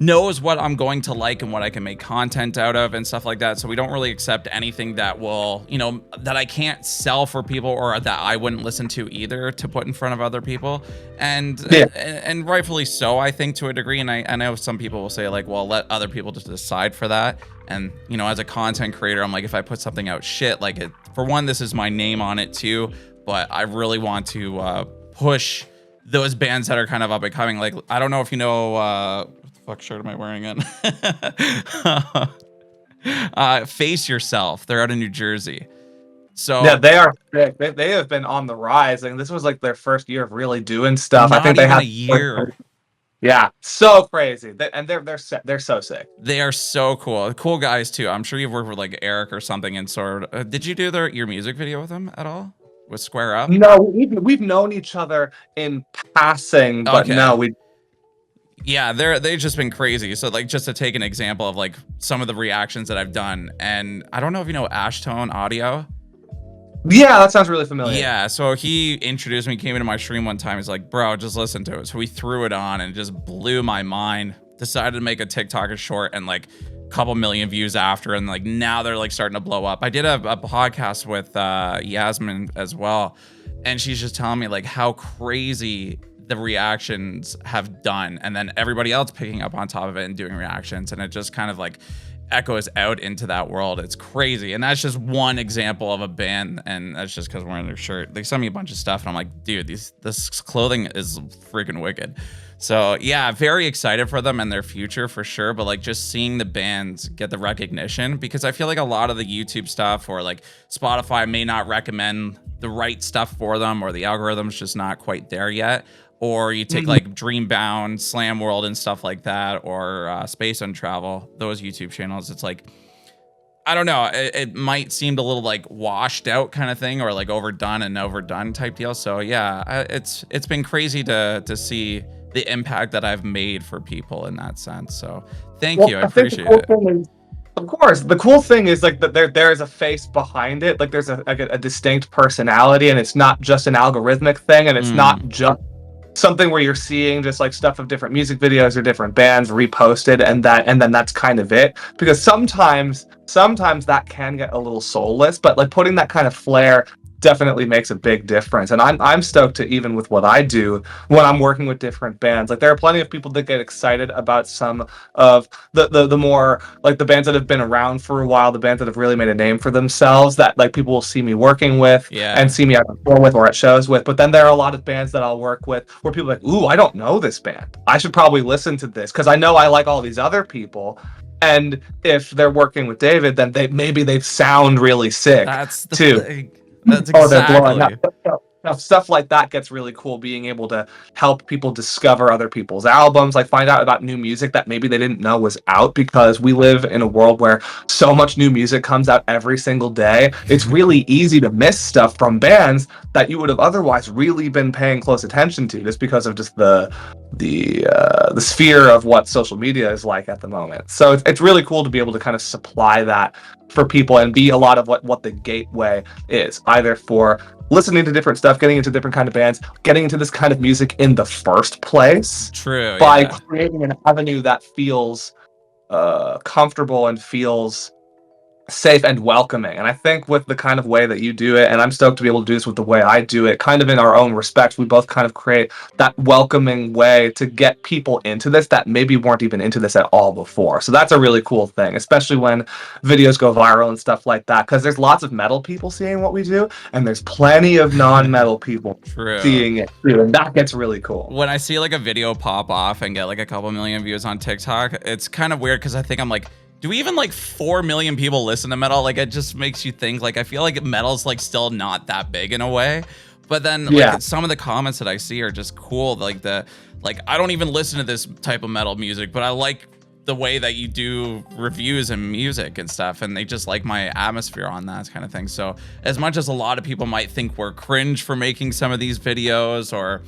Speaker 1: knows what I'm going to like and what I can make content out of and stuff like that. So we don't really accept anything that will, you know, that I can't sell for people or that I wouldn't listen to either to put in front of other people. And and rightfully so, I think, to a degree. And I know some people will say like, well, let other people just decide for that. And, you know, as a content creator, I'm like, if I put something out shit, like it, for one, this is my name on it too, but I really want to push those bands that are kind of up and coming. Like, I don't know if you know, fuck shirt am I wearing it? Face Yourself. They're out of New Jersey. So
Speaker 2: yeah, they are sick. They have been on the rise. And this was like their first year of really doing stuff. I think they had
Speaker 1: a year.
Speaker 2: Yeah, so crazy. They're so sick.
Speaker 1: They are so cool. Cool guys too. I'm sure you've worked with like Eric or something and sort of. Did you do your music video with them at all? With Square Up?
Speaker 2: No, we've known each other in passing, but
Speaker 1: okay.
Speaker 2: No, we.
Speaker 1: Yeah, they've just been crazy. So like just to take an example of like some of the reactions that I've done, and I don't know if you know Ashtone Audio.
Speaker 2: Yeah, that sounds really familiar.
Speaker 1: Yeah, so he introduced me, came into my stream one time. He's like, bro, just listen to it. So we threw it on and it just blew my mind. Decided to make a TikTok short and like a couple million views after. And like now they're like starting to blow up. I did a podcast with Yasmin as well. And she's just telling me like how crazy the reactions have done. And then everybody else picking up on top of it and doing reactions. And it just kind of like echoes out into that world. It's crazy. And that's just one example of a band, and that's just because we're wearing their shirt. They sent me a bunch of stuff and I'm like, dude, this clothing is freaking wicked. So yeah, very excited for them and their future for sure. But like just seeing the bands get the recognition, because I feel like a lot of the YouTube stuff or like Spotify may not recommend the right stuff for them, or the algorithm's just not quite there yet. Or you take like Dreambound, Slam World and stuff like that, or Space and Travel, those YouTube channels. It's like, I don't know, it might seem a little like washed out kind of thing, or like overdone type deal. So yeah, it's been crazy to see the impact that I've made for people in that sense. So thank you, I appreciate it.
Speaker 2: Of course, the cool thing is like that there is a face behind it. Like there's a distinct personality, and it's not just an algorithmic thing, and it's not just something where you're seeing just like stuff of different music videos or different bands reposted, and then that's kind of it. Because sometimes that can get a little soulless, but like putting that kind of flair definitely makes a big difference. And I'm stoked to, even with what I do when I'm working with different bands, like there are plenty of people that get excited about some of the more like the bands that have been around for a while, the bands that have really made a name for themselves, that like people will see me working with and see me at tour with or at shows with. But then there are a lot of bands that I'll work with where people are like, ooh, I don't know this band, I should probably listen to this because I know I like all these other people. And if they're working with David, then they sound really sick.
Speaker 1: That's the
Speaker 2: too.
Speaker 1: thing. That's exactly.
Speaker 2: Now, stuff like that gets really cool, being able to help people discover other people's albums, like find out about new music that maybe they didn't know was out, because we live in a world where so much new music comes out every single day. It's really easy to miss stuff from bands that you would have otherwise really been paying close attention to, just because of just the sphere of what social media is like at the moment. So it's really cool to be able to kind of supply that for people and be a lot of what the gateway is, either for listening to different stuff, getting into different kind of bands, getting into this kind of music in the first place.
Speaker 1: True.
Speaker 2: By creating an avenue that feels comfortable and feels safe and welcoming. And I think with the kind of way that you do it, and I'm stoked to be able to do this with the way I do it, kind of in our own respects, we both kind of create that welcoming way to get people into this that maybe weren't even into this at all before. So that's a really cool thing, especially when videos go viral and stuff like that, because there's lots of metal people seeing what we do, and there's plenty of non-metal people seeing it too, and that gets really cool.
Speaker 1: When I see like a video pop off and get like a couple million views on TikTok, it's kind of weird because I think I'm like, do even like 4 million people listen to metal? Like, it just makes you think, like, I feel like metal's like still not that big in a way. But then like some of the comments that I see are just cool. Like I don't even listen to this type of metal music, but I like the way that you do reviews and music and stuff, and they just like my atmosphere on that kind of thing. So as much as a lot of people might think we're cringe for making some of these videos, or,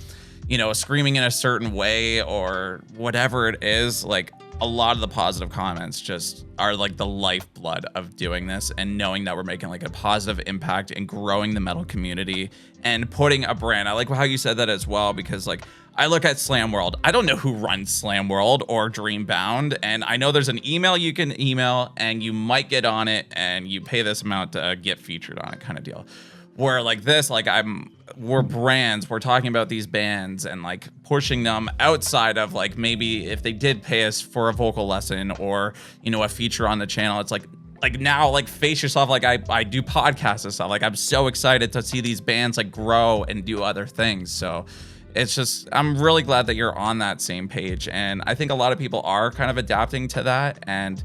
Speaker 1: you know, screaming in a certain way or whatever it is, like, a lot of the positive comments just are like the lifeblood of doing this and knowing that we're making like a positive impact and growing the metal community and putting a brand. I like how you said that as well, because like I look at Slam World. I don't know who runs Slam World or Dreambound, and I know there's an email you can email and you might get on it and you pay this amount to get featured on it, kind of deal. Where like this, like we're brands, we're talking about these bands and like pushing them outside of like maybe if they did pay us for a vocal lesson or, you know, a feature on the channel. It's like now, like, face yourself. Like I do podcasts and stuff. Like I'm so excited to see these bands like grow and do other things. So it's just, I'm really glad that you're on that same page. And I think a lot of people are kind of adapting to that and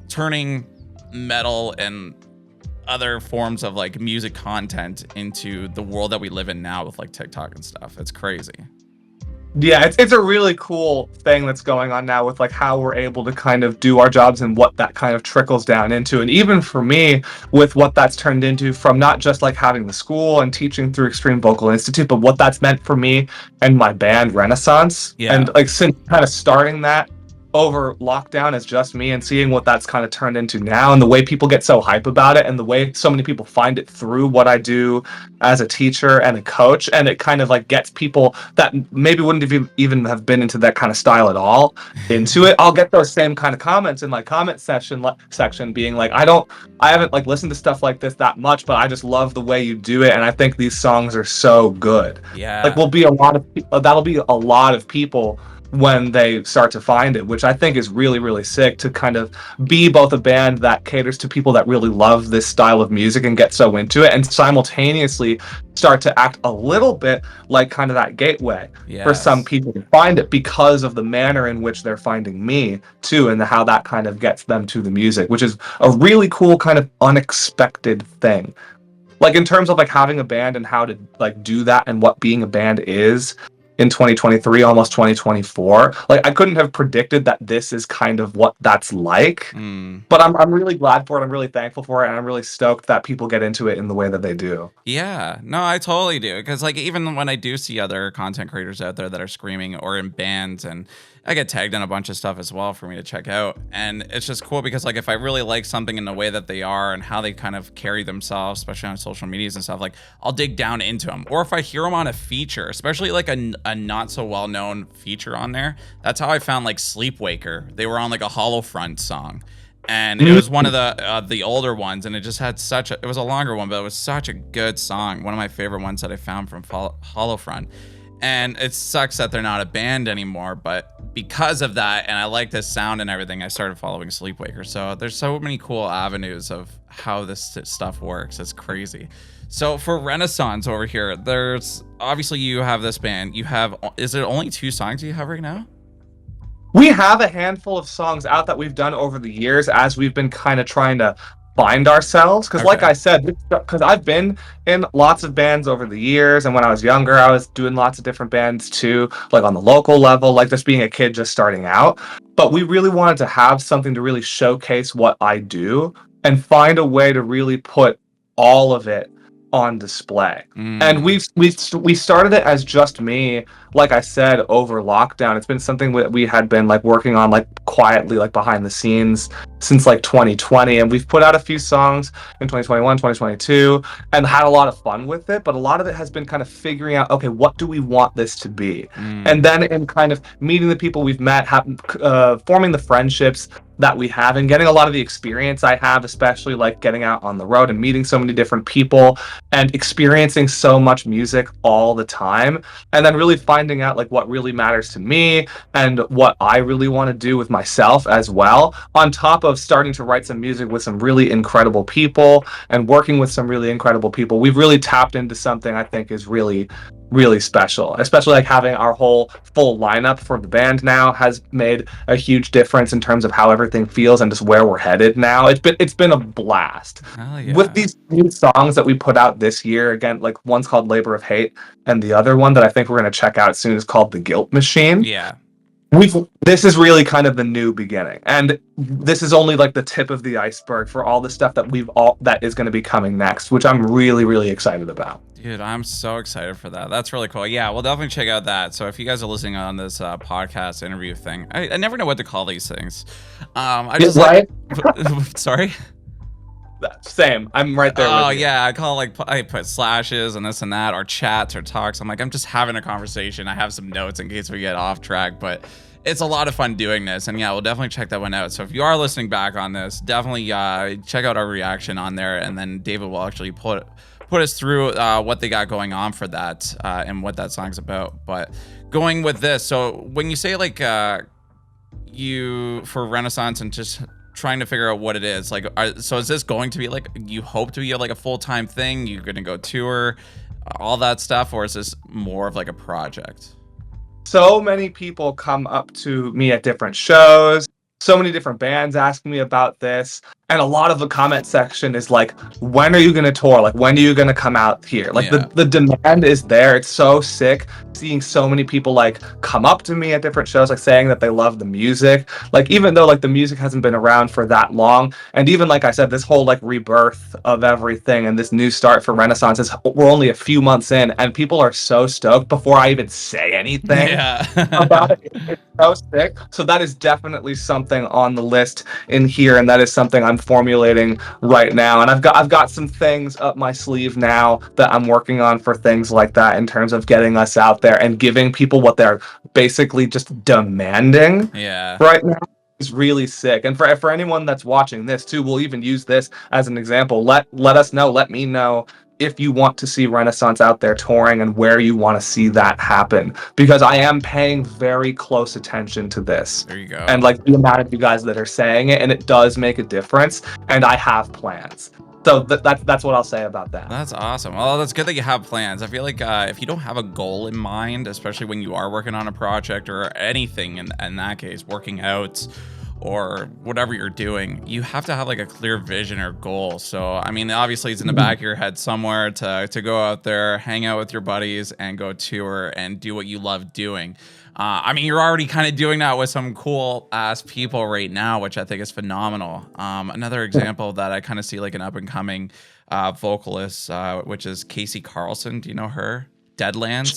Speaker 1: turning metal and other forms of like music content into the world that we live in now with like TikTok and stuff. It's crazy.
Speaker 2: Yeah, it's a really cool thing that's going on now with like how we're able to kind of do our jobs and what that kind of trickles down into. And even for me, with what that's turned into from not just like having the school and teaching through Extreme Vocal Institute, but what that's meant for me and my band Renesans.
Speaker 1: Yeah.
Speaker 2: And like since kind of starting that over lockdown as just me and seeing what that's kind of turned into now, and the way people get so hype about it, and the way so many people find it through what I do as a teacher and a coach, and it kind of like gets people that maybe wouldn't have even have been into that kind of style at all into it. I'll get those same kind of comments in my comment section being like, I haven't like listened to stuff like this that much, but I just love the way you do it, and I think these songs are so good.
Speaker 1: Yeah,
Speaker 2: like that'll be a lot of people when they start to find it, which I think is really, really sick, to kind of be both a band that caters to people that really love this style of music and get so into it, and simultaneously start to act a little bit like kind of that gateway for some people to find it because of the manner in which they're finding me too, and how that kind of gets them to the music, which is a really cool kind of unexpected thing. Like in terms of like having a band and how to like do that and what being a band is in 2023, almost 2024. Like I couldn't have predicted that this is kind of what that's like. But I'm really glad for it. I'm really thankful for it, and I'm really stoked that people get into it in the way that they do.
Speaker 1: Yeah, no, I totally do. Because like even when I do see other content creators out there that are screaming or in bands, and I get tagged in a bunch of stuff as well for me to check out. And it's just cool because like if I really like something in the way that they are and how they kind of carry themselves, especially on social medias and stuff, like I'll dig down into them. Or if I hear them on a feature, especially like a not so well known feature on there. That's how I found like Sleepwaker. They were on like a Hollow Front song. And it was one of the older ones, and it just had it was a longer one, but it was such a good song. One of my favorite ones that I found from Hollow Front. And it sucks that they're not a band anymore, but because of that, and I like this sound and everything, I started following Sleepwaker. So there's so many cool avenues of how this stuff works. It's crazy. So for Renesans over here, there's obviously you have this band. You have, is it only 2 songs you have right now?
Speaker 2: We have a handful of songs out that we've done over the years as we've been kind of trying to find ourselves, because like I said, because I've been in lots of bands over the years, and when I was younger I was doing lots of different bands too, like on the local level, like just being a kid just starting out. But we really wanted to have something to really showcase what I do and find a way to really put all of it on display. And we started it as just me, like I said, over lockdown. It's been something that we had been like working on like quietly, like behind the scenes since like 2020, and we've put out a few songs in 2021, 2022, and had a lot of fun with it. But a lot of it has been kind of figuring out, okay, what do we want this to be? And then in kind of meeting the people we've met, forming the friendships, that we have and getting a lot of the experience I have, especially like getting out on the road and meeting so many different people and experiencing so much music all the time, and then really finding out like what really matters to me and what I really want to do with myself as well, on top of starting to write some music with some really incredible people and working with some really incredible people. We've really tapped into something I think is really, really special, especially like having our whole full lineup for the band now has made a huge difference in terms of how everything feels and just where we're headed now. It's been a blast.
Speaker 1: Hell yeah.
Speaker 2: With these new songs that we put out this year, again, like one's called Labor of Hate and the other one that I think we're going to check out soon is called The Guilt Machine.
Speaker 1: Yeah.
Speaker 2: This is really kind of the new beginning, and this is only like the tip of the iceberg for all the stuff that is going to be coming next, which I'm really, really excited about.
Speaker 1: Dude, I'm so excited for that. That's really cool. Yeah, we'll definitely check out that. So if you guys are listening on this podcast interview thing, I never know what to call these things. I just sorry.
Speaker 2: Same. I'm right there.
Speaker 1: Oh
Speaker 2: with you.
Speaker 1: yeah, I put slashes and this and that, or chats or talks. I'm just having a conversation. I have some notes in case we get off track, but it's a lot of fun doing this. And yeah, we'll definitely check that one out. So if you are listening back on this, definitely check out our reaction on there, and then David will actually put us through what they got going on for that and what that song's about. But going with this, so when you say like you for Renesans and just trying to figure out what it is, like so is this going to be like, you hope to be like a full-time thing, you're gonna go tour, all that stuff, or is this more of like a project?
Speaker 2: So many people come up to me at different shows, so many different bands asking me about this, and a lot of the comment section is like, when are you going to tour? Like, when are you going to come out here? Like, the demand is there. It's so sick seeing so many people like come up to me at different shows, like saying that they love the music. Like, even though like the music hasn't been around for that long, and even like I said, this whole like rebirth of everything and this new start for Renesans is, we're only a few months in, and people are so stoked before I even say anything about it. It's so sick. So that is definitely something on the list in here, and that is something I'm formulating right now. And I've got some things up my sleeve now that I'm working on for things like that, in terms of getting us out there and giving people what they're basically just demanding right now. Is really sick. And for anyone that's watching this too, we'll even use this as an example. Let us know, let me know if you want to see Renesans out there touring and where you want to see that happen, because I am paying very close attention to this.
Speaker 1: There you go.
Speaker 2: And like the amount of you guys that are saying it, and it does make a difference, and I have plans. So that's what I'll say about that.
Speaker 1: That's awesome. Well, that's good that you have plans. I feel like if you don't have a goal in mind, especially when you are working on a project or anything, in that case, working out or whatever you're doing, you have to have like a clear vision or goal. So, I mean, obviously it's in the back of your head somewhere to go out there, hang out with your buddies and go tour and do what you love doing. I mean, you're already kind of doing that with some cool ass people right now, which I think is phenomenal. Another example that I kind of see like an up and coming vocalist, which is Casey Carlson. Do you know her? Deadlands.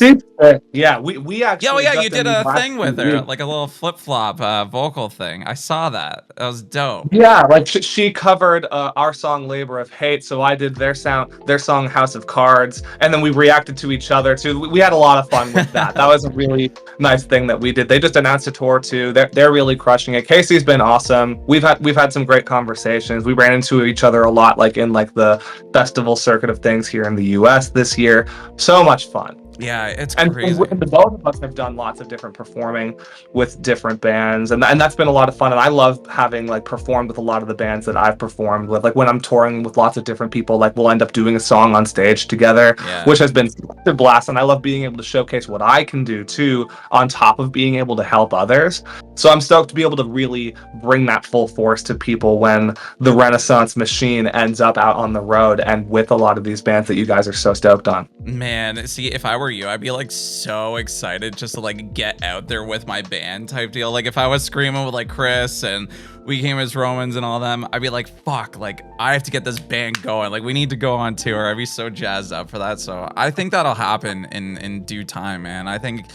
Speaker 2: Yeah, we actually.
Speaker 1: Oh yeah, you did a thing with her, like a little flip flop vocal thing. I saw that. That was dope.
Speaker 2: Yeah, like she covered our song "Labor of Hate," so I did their song "House of Cards," and then we reacted to each other too. We had a lot of fun with that. That was a really nice thing that we did. They just announced a tour too. They're really crushing it. Casey's been awesome. We've had some great conversations. We ran into each other a lot, like in like the festival circuit of things here in the U.S. this year. So much fun.
Speaker 1: Yeah, it's
Speaker 2: crazy. And the both of us have done lots of different performing with different bands, and that's been a lot of fun. And I love having like performed with a lot of the bands that I've performed with. Like when I'm touring with lots of different people, like we'll end up doing a song on stage together, which has been a blast. And I love being able to showcase what I can do too, on top of being able to help others. So I'm stoked to be able to really bring that full force to people when the Renesans machine ends up out on the road and with a lot of these bands that you guys are so stoked on.
Speaker 1: Man, see, if I were you, I'd be like so excited just to like get out there with my band type deal. Like if I was screaming with like Chris and We Came as Romans and all them, I'd be like, fuck, like I have to get this band going. Like we need to go on tour. I'd be so jazzed up for that. So I think that'll happen in due time, man. I think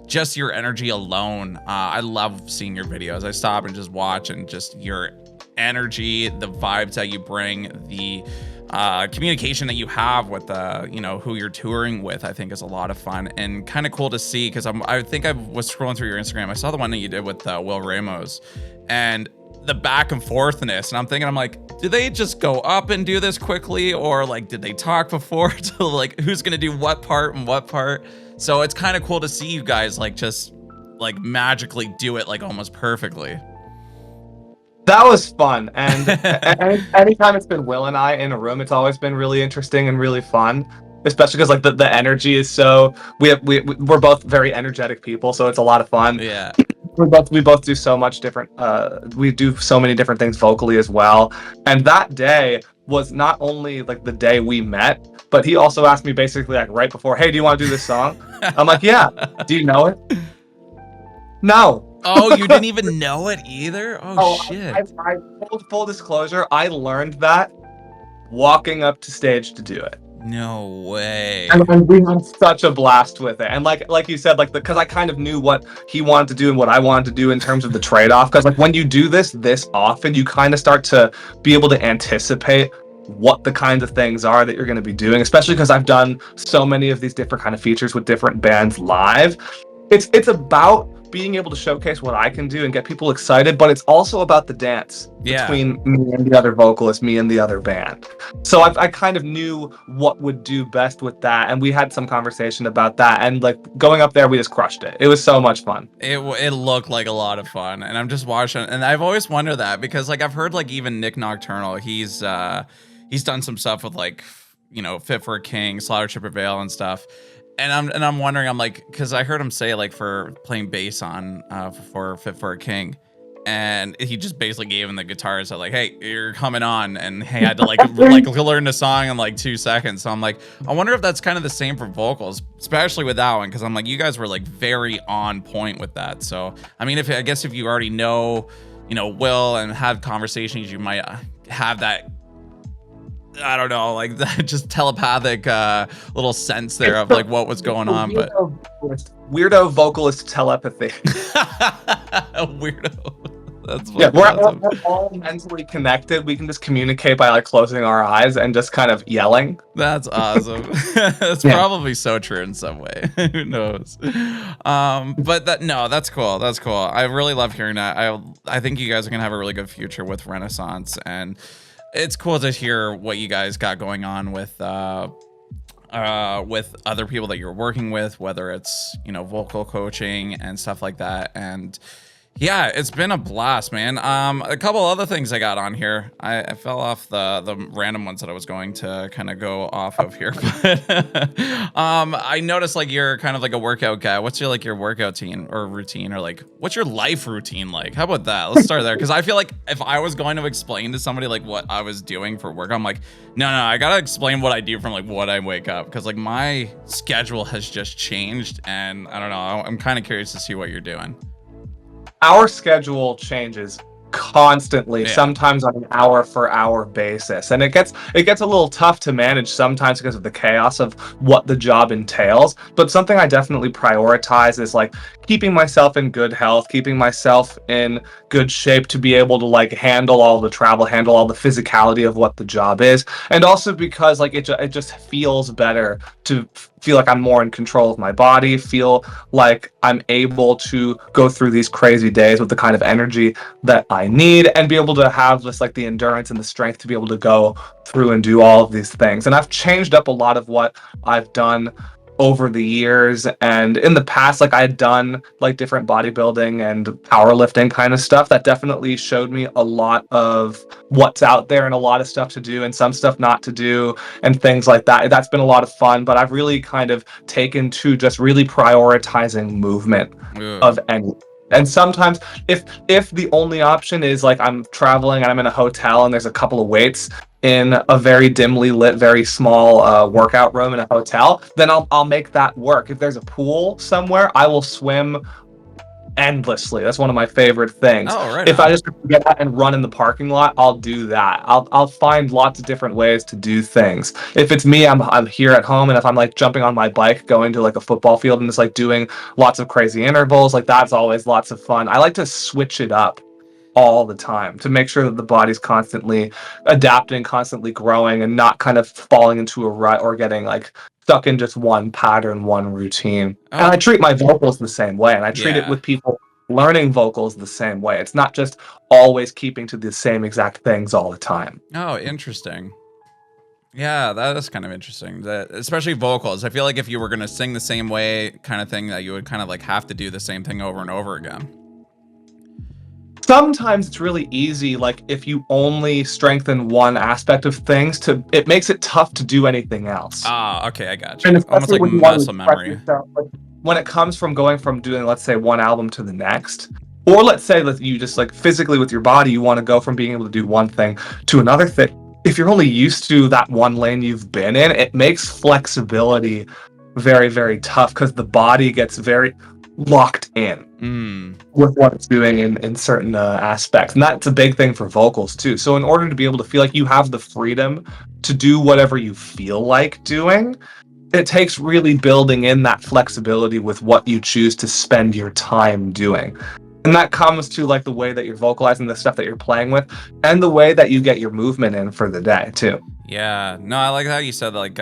Speaker 1: just your energy alone, I love seeing your videos. I stop and just watch, and just your energy, the vibes that you bring, the communication that you have with who you're touring with, I think is a lot of fun and kind of cool to see, because I think I was scrolling through your Instagram. I saw the one that you did with Will Ramos, and the back and forthness, and I'm thinking, I'm like, do they just go up and do this quickly, or like did they talk before to like who's gonna do what part and what part? So it's kind of cool to see you guys like just like magically do it like almost perfectly.
Speaker 2: That was fun, and anytime it's been Will and I in a room, it's always been really interesting and really fun. Especially because like the energy is so we're both very energetic people, so it's a lot of fun.
Speaker 1: Yeah.
Speaker 2: We both do so much different. We do so many different things vocally as well. And that day was not only like the day we met, but he also asked me basically like right before, "Hey, do you want to do this song?" I'm like, "Yeah." "Do you know it?" "No."
Speaker 1: Oh, you didn't even know it either? Oh shit.
Speaker 2: I full disclosure, I learned that walking up to stage to do it.
Speaker 1: No way.
Speaker 2: And we had such a blast with it. And like you said, like because I kind of knew what he wanted to do and what I wanted to do in terms of the trade-off. Because like when you do this often, you kind of start to be able to anticipate what the kinds of things are that you're going to be doing. Especially because I've done so many of these different kind of features with different bands live. It's about being able to showcase what I can do and get people excited, but it's also about the dance between me and the other vocalist, me and the other band. So I kind of knew what would do best with that, and we had some conversation about that, and like going up there, we just crushed it. It was so much fun.
Speaker 1: It looked like a lot of fun, and I'm just watching, and I've always wondered that because like I've heard like even Nick Nocturnal, he's done some stuff with like, you know, Fit for a King, Slaughter to Prevail and stuff. And I'm wondering, I'm like, because I heard him say like for playing bass on for Fit for a King, and he just basically gave him the guitar, so like, hey, you're coming on, and he had to like learn the song in like 2 seconds. So I'm like, I wonder if that's kind of the same for vocals, especially with that one, because I'm like, you guys were like very on point with that. So I mean, I guess if you already know, you know, Will and have conversations, you might have that. I don't know, like that just telepathic little sense there of like what was going on, but
Speaker 2: weirdo vocalist telepathy.
Speaker 1: Weirdo. That's
Speaker 2: we're all mentally connected. We can just communicate by like closing our eyes and just kind of yelling.
Speaker 1: That's awesome. That's probably so true in some way. Who knows? But that's cool. That's cool. I really love hearing that. I think you guys are gonna have a really good future with Renesans, and it's cool to hear what you guys got going on with other people that you're working with, whether it's, you know, vocal coaching and stuff like that. And yeah, it's been a blast, man. A couple other things I got on here. I fell off the random ones that I was going to kind of go off of here. But I noticed like you're kind of like a workout guy. What's your workout routine, or like what's your life routine like? How about that? Let's start there, because I feel like if I was going to explain to somebody like what I was doing for work, I'm like, no, I gotta explain what I do from like what I wake up, because like my schedule has just changed, and I don't know. I'm kind of curious to see what you're doing.
Speaker 2: Our schedule changes constantly, sometimes on an hour for hour basis, and it gets a little tough to manage sometimes because of the chaos of what the job entails. But something I definitely prioritize is like keeping myself in good health, keeping myself in good shape to be able to like handle all the travel, handle all the physicality of what the job is, and also because like it just feels better to feel like I'm more in control of my body, feel like I'm able to go through these crazy days with the kind of energy that I need, and be able to have just like the endurance and the strength to be able to go through and do all of these things. And I've changed up a lot of what I've done over the years, and in the past, like I had done like different bodybuilding and powerlifting kind of stuff that definitely showed me a lot of what's out there and a lot of stuff to do and some stuff not to do and things like that. That's been a lot of fun, but I've really kind of taken to just really prioritizing movement of any. And sometimes if the only option is like I'm traveling and I'm in a hotel and there's a couple of weights in a very dimly lit, very small workout room in a hotel, then I'll make that work. If there's a pool somewhere, I will swim endlessly. That's one of my favorite things.
Speaker 1: Oh, right.
Speaker 2: If I just get out and run in the parking lot, I'll do that. I'll find lots of different ways to do things. If it's me, I'm here at home, and if I'm like jumping on my bike, going to like a football field and just like doing lots of crazy intervals, like that's always lots of fun. I like to switch it up all the time to make sure that the body's constantly adapting, constantly growing, and not kind of falling into a rut or getting like stuck in just one pattern, one routine. And I treat my vocals the same way, and I treat it with people learning vocals the same way. It's not just always keeping to the same exact things all the time.
Speaker 1: Oh, interesting. Yeah, that is kind of interesting. Especially vocals. I feel like if you were going to sing the same way kind of thing, that you would kind of like have to do the same thing over and over again.
Speaker 2: Sometimes it's really easy, like if you only strengthen one aspect of things, it makes it tough to do anything else.
Speaker 1: Ah, okay, I got you.
Speaker 2: And
Speaker 1: Almost like
Speaker 2: when you want to
Speaker 1: muscle
Speaker 2: express
Speaker 1: memory.
Speaker 2: yourself, like, when it comes from going from doing, let's say, one album to the next, or let's say that you just like physically with your body, you want to go from being able to do one thing to another thing. If you're only used to that one lane you've been in, it makes flexibility very, very tough because the body gets very locked in with what it's doing in certain aspects. And that's a big thing for vocals too. So in order to be able to feel like you have the freedom to do whatever you feel like doing, it takes really building in that flexibility with what you choose to spend your time doing. And that comes to like the way that you're vocalizing, the stuff that you're playing with, and the way that you get your movement in for the day too.
Speaker 1: Yeah, no, I like how you said like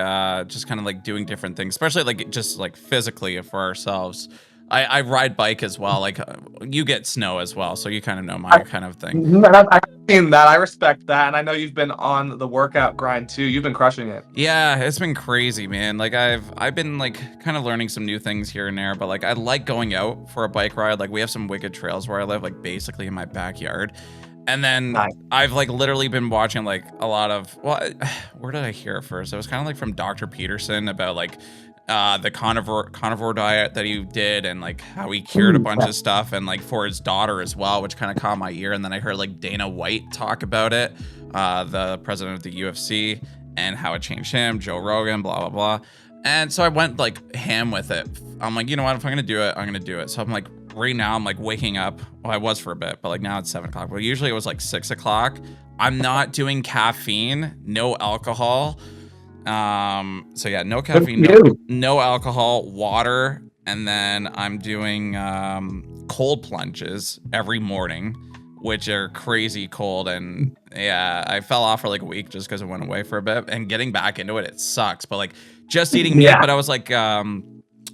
Speaker 1: just kind of like doing different things, especially like just like physically for ourselves. I ride bike as well. Like you get snow as well, so you kind of know my kind of thing.
Speaker 2: I've seen that. I respect that, and I know you've been on the workout grind too. You've been crushing it.
Speaker 1: Yeah, it's been crazy, man. Like I've been like kind of learning some new things here and there, but like I like going out for a bike ride. Like we have some wicked trails where I live, like basically in my backyard. And then I've like literally been watching like a lot of, well, where did I hear it first? It was kind of like from Dr. Peterson about like the carnivore diet that he did and like how he cured a bunch of stuff and like for his daughter as well, which kind of caught my ear. And then I heard like Dana White talk about it, the president of the UFC, and how it changed him, Joe Rogan, blah, blah, blah. And so I went like ham with it. I'm like, you know what, if I'm gonna do it, I'm gonna do it. So I'm like, right now I'm like waking up. Well, I was for a bit, but like now it's 7 o'clock. But usually it was like 6 o'clock. I'm not doing caffeine, no alcohol. So yeah, no caffeine, no alcohol, water, and then I'm doing cold plunges every morning, which are crazy cold. And yeah, I fell off for like a week just because it went away for a bit. And getting back into it sucks. But like just eating meat. But I was like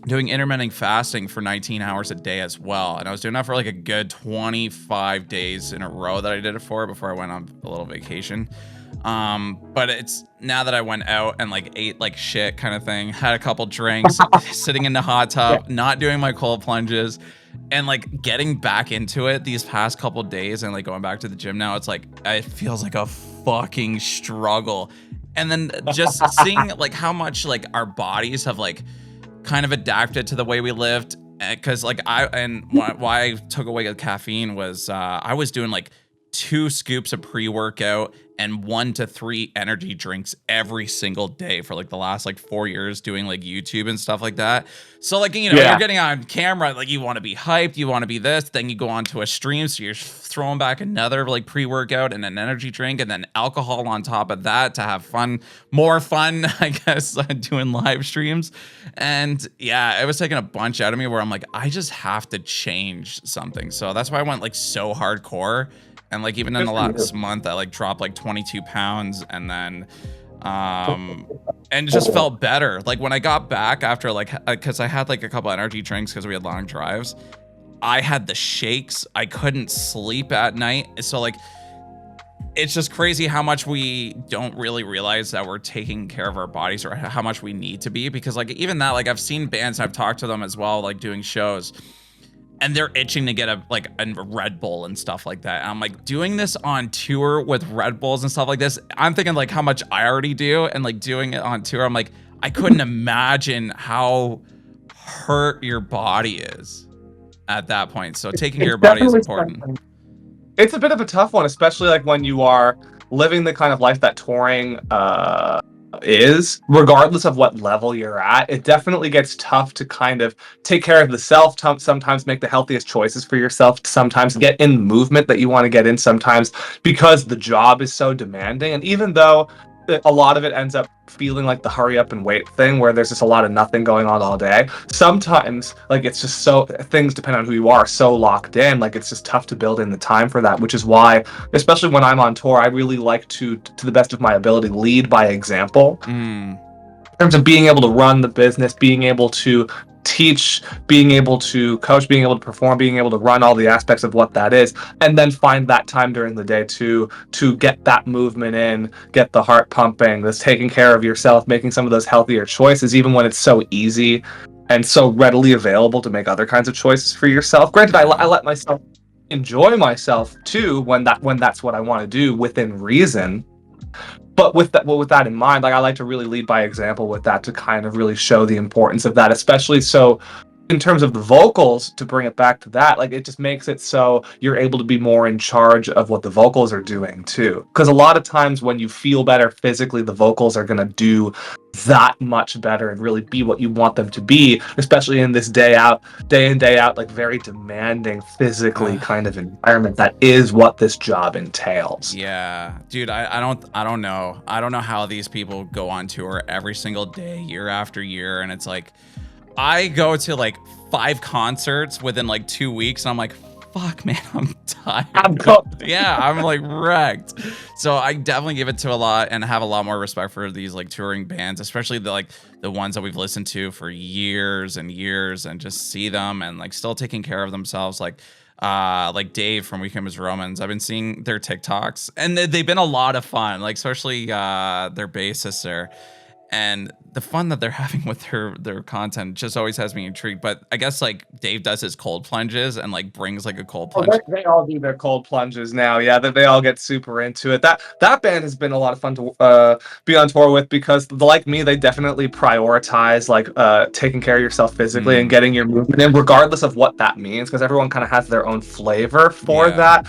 Speaker 1: doing intermittent fasting for 19 hours a day as well. And I was doing that for like a good 25 days in a row that I did it for before I went on a little vacation. But it's now that I went out and like ate like shit kind of thing, had a couple drinks, sitting in the hot tub, not doing my cold plunges, and like getting back into it these past couple days and like going back to the gym now, it's like, it feels like a fucking struggle. And then just seeing like how much like our bodies have like kind of adapted to the way we lived. Cause like why I took away the caffeine was, I was doing like 2 scoops of pre-workout and 1 to 3 energy drinks every single day for like the last like 4 years doing like YouTube and stuff like that. So like, you know, you're getting on camera, like you want to be hyped, you want to be this, then you go on to a stream. So you're throwing back another like pre-workout and an energy drink and then alcohol on top of that to have fun, more fun, I guess, doing live streams. And yeah, it was taking a bunch out of me where I'm like, I just have to change something. So that's why I went like so hardcore. And like even in the last month, I like dropped like 22 pounds and then and just felt better. Like when I got back after like, because I had like a couple energy drinks because we had long drives, I had the shakes. I couldn't sleep at night. So like, it's just crazy how much we don't really realize that we're taking care of our bodies or how much we need to be. Because like even that, like I've seen bands, I've talked to them as well, like doing shows, and they're itching to get a Red Bull and stuff like that. And I'm like, doing this on tour with Red Bulls and stuff like this, I'm thinking like how much I already do, and like doing it on tour, I'm like, I couldn't imagine how hurt your body is at that point. So taking care of your body is important.
Speaker 2: It's a bit of a tough one, especially like when you are living the kind of life that touring is, regardless of what level you're at. It definitely gets tough to kind of take care of the self, sometimes make the healthiest choices for yourself, sometimes get in the movement that you want to get in, sometimes because the job is so demanding. And even though a lot of it ends up feeling like the hurry up and wait thing where there's just a lot of nothing going on all day, sometimes like it's just so, things depend on who you are, so locked in, like it's just tough to build in the time for that, which is why, especially when I'm on tour, I really like to the best of my ability, lead by example. In terms of being able to run the business, being able to teach, being able to coach, being able to perform, being able to run all the aspects of what that is, and then find that time during the day to get that movement in, get the heart pumping, this taking care of yourself, making some of those healthier choices, even when it's so easy and so readily available to make other kinds of choices for yourself. Granted, I let myself enjoy myself too when that's what I want to do within reason. But with that in mind, like I like to really lead by example with that to kind of really show the importance of that, especially so in terms of the vocals, to bring it back to that, like it just makes it so you're able to be more in charge of what the vocals are doing too. Because a lot of times when you feel better physically, the vocals are going to do that much better and really be what you want them to be, especially in this day in, day out, like very demanding physically kind of environment that is what this job entails.
Speaker 1: Yeah, dude, I don't know. I don't know how these people go on tour every single day, year after year, and it's like, I go to like 5 concerts within like 2 weeks, and I'm like, fuck, man, I'm tired. I'm like wrecked. So I definitely give it to a lot and have a lot more respect for these like touring bands, especially the ones that we've listened to for years and years, and just see them and like still taking care of themselves. Like Dave from Weekend Was Romans. I've been seeing their TikToks, and they've been a lot of fun, like especially their bassist there. And the fun that they're having with their content just always has me intrigued. But I guess like Dave does his cold plunges and like brings like a cold plunge.
Speaker 2: They all do their cold plunges now. Yeah, they all get super into it. That band has been a lot of fun to be on tour with, because like me, they definitely prioritize like taking care of yourself physically and getting your movement in, regardless of what that means, because everyone kind of has their own flavor for that.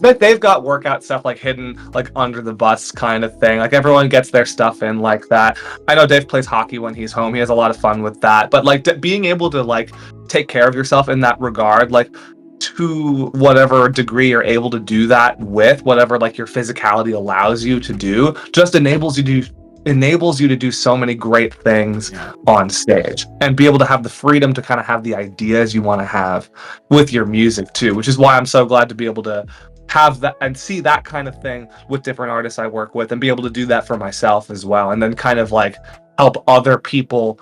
Speaker 2: But they've got workout stuff like hidden like under the bus kind of thing. Like everyone gets their stuff in like that. I know Dave plays hockey when he's home. He has a lot of fun with that. But like being able to like take care of yourself in that regard, like to whatever degree you're able to do that with, whatever like your physicality allows you to do, just enables you to do so many great things on stage, and be able to have the freedom to kind of have the ideas you want to have with your music too, which is why I'm so glad to be able to have that and see that kind of thing with different artists I work with, and be able to do that for myself as well, and then kind of like help other people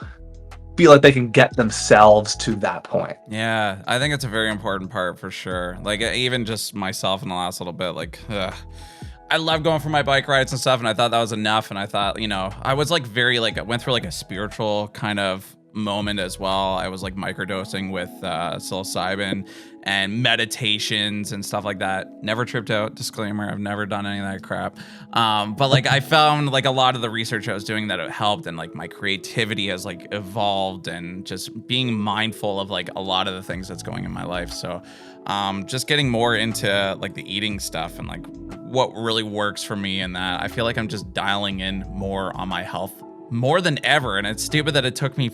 Speaker 2: feel like they can get themselves to that point.
Speaker 1: Yeah, I think it's a very important part for sure. Like even just myself in the last little bit, like I love going for my bike rides and stuff, and I thought that was enough, and I thought, I was like very like I went through like a spiritual kind of moment as well. I was like microdosing with psilocybin and meditations and stuff like that. Never tripped out, disclaimer, I've never done any of that crap. But like I found like a lot of the research I was doing that it helped, and like my creativity has like evolved, and just being mindful of like a lot of the things that's going in my life. So just getting more into like the eating stuff and like what really works for me, and that I feel like I'm just dialing in more on my health more than ever. And it's stupid that it took me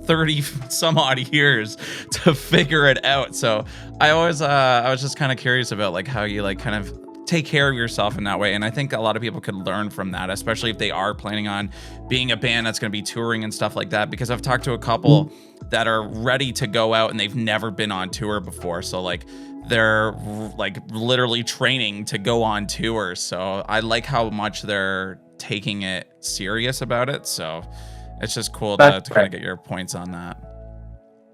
Speaker 1: 30 some odd years to figure it out. So I was just kind of curious about like how you like kind of take care of yourself in that way. And I think a lot of people could learn from that, especially if they are planning on being a band that's going to be touring and stuff like that, because I've talked to a couple that are ready to go out and they've never been on tour before. So like they're like literally training to go on tour. So I like how much they're taking it serious about it. So it's just cool to kind of get your points on that.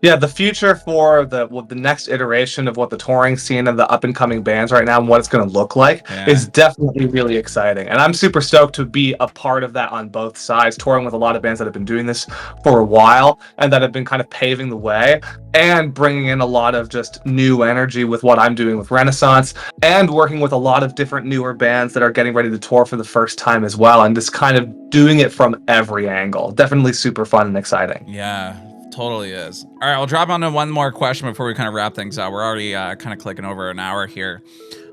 Speaker 2: Yeah, the future for the next iteration of what the touring scene and the up and coming bands right now and what it's going to look like is definitely really exciting. And I'm super stoked to be a part of that on both sides, touring with a lot of bands that have been doing this for a while and that have been kind of paving the way, and bringing in a lot of just new energy with what I'm doing with Renesans, and working with a lot of different newer bands that are getting ready to tour for the first time as well, and just kind of doing it from every angle. Definitely super fun and exciting.
Speaker 1: Yeah. Totally is. All right, I'll drop on to one more question before we kind of wrap things out. We're already kind of clicking over an hour here.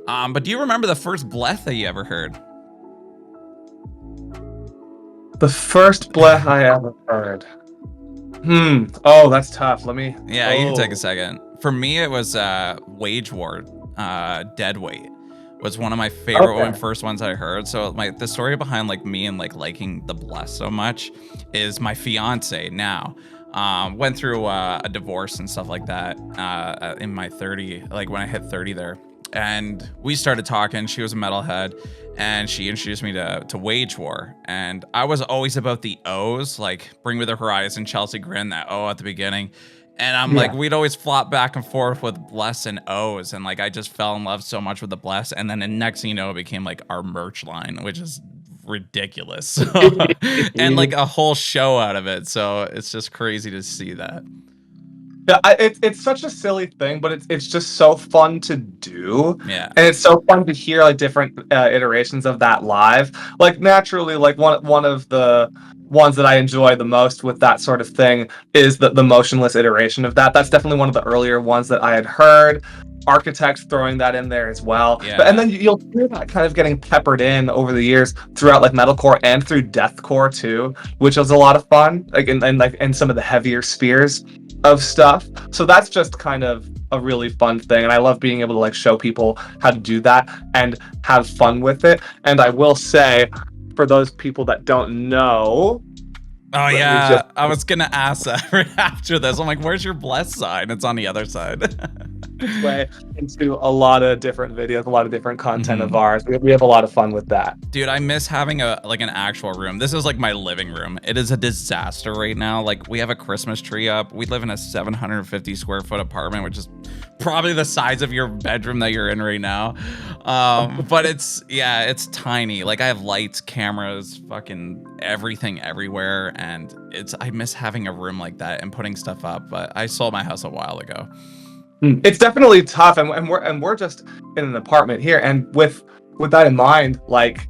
Speaker 1: But do you remember the first blech that you ever heard?
Speaker 2: The first blech I ever heard. Oh, that's tough. Let me...
Speaker 1: Yeah, you can take a second. For me, it was Wage War, Dead Weight. Was one of my favorite first ones I heard. So the story behind like me and like liking the blech so much is my fiance now. Went through a divorce and stuff like that in my 30, like when I hit 30 there. and we started talking. She was a metalhead, and she introduced me to Wage War. And I was always about the O's, like Bring Me the Horizon, Chelsea Grin, that O at the beginning. And I'm like, we'd always flop back and forth with Bless and O's. And like, I just fell in love so much with the Bless. And then the next thing you know, it became like our merch line, which is ridiculous. And like a whole show out of it. So it's just crazy to see that.
Speaker 2: Yeah, it's such a silly thing, but it's just so fun to do.
Speaker 1: Yeah.
Speaker 2: And it's so fun to hear like different iterations of that live. Like naturally, like one of the ones that I enjoy the most with that sort of thing is the motionless iteration of that. That's definitely one of the earlier ones that I had heard. Architects throwing that in there as well.
Speaker 1: Yeah.
Speaker 2: And then you'll hear that kind of getting peppered in over the years throughout like metalcore and through deathcore too, which was a lot of fun. Like in some of the heavier spheres of stuff. So that's just kind of a really fun thing, and I love being able to like show people how to do that and have fun with it. And I will say, for those people that don't know,
Speaker 1: I was gonna ask that right after this. I'm like, where's your blessed side? It's on the other side.
Speaker 2: way into a lot of different videos, a lot of different content of ours. We have a lot of fun with that.
Speaker 1: Dude, I miss having an actual room. This is like my living room. It is a disaster right now. Like, we have a Christmas tree up. We live in a 750 square foot apartment, which is probably the size of your bedroom that you're in right now. But it's tiny. Like, I have lights, cameras, fucking everything everywhere, and I miss having a room like that and putting stuff up. But I sold my house a while ago.
Speaker 2: It's definitely tough, and we're just in an apartment here, and with that in mind, like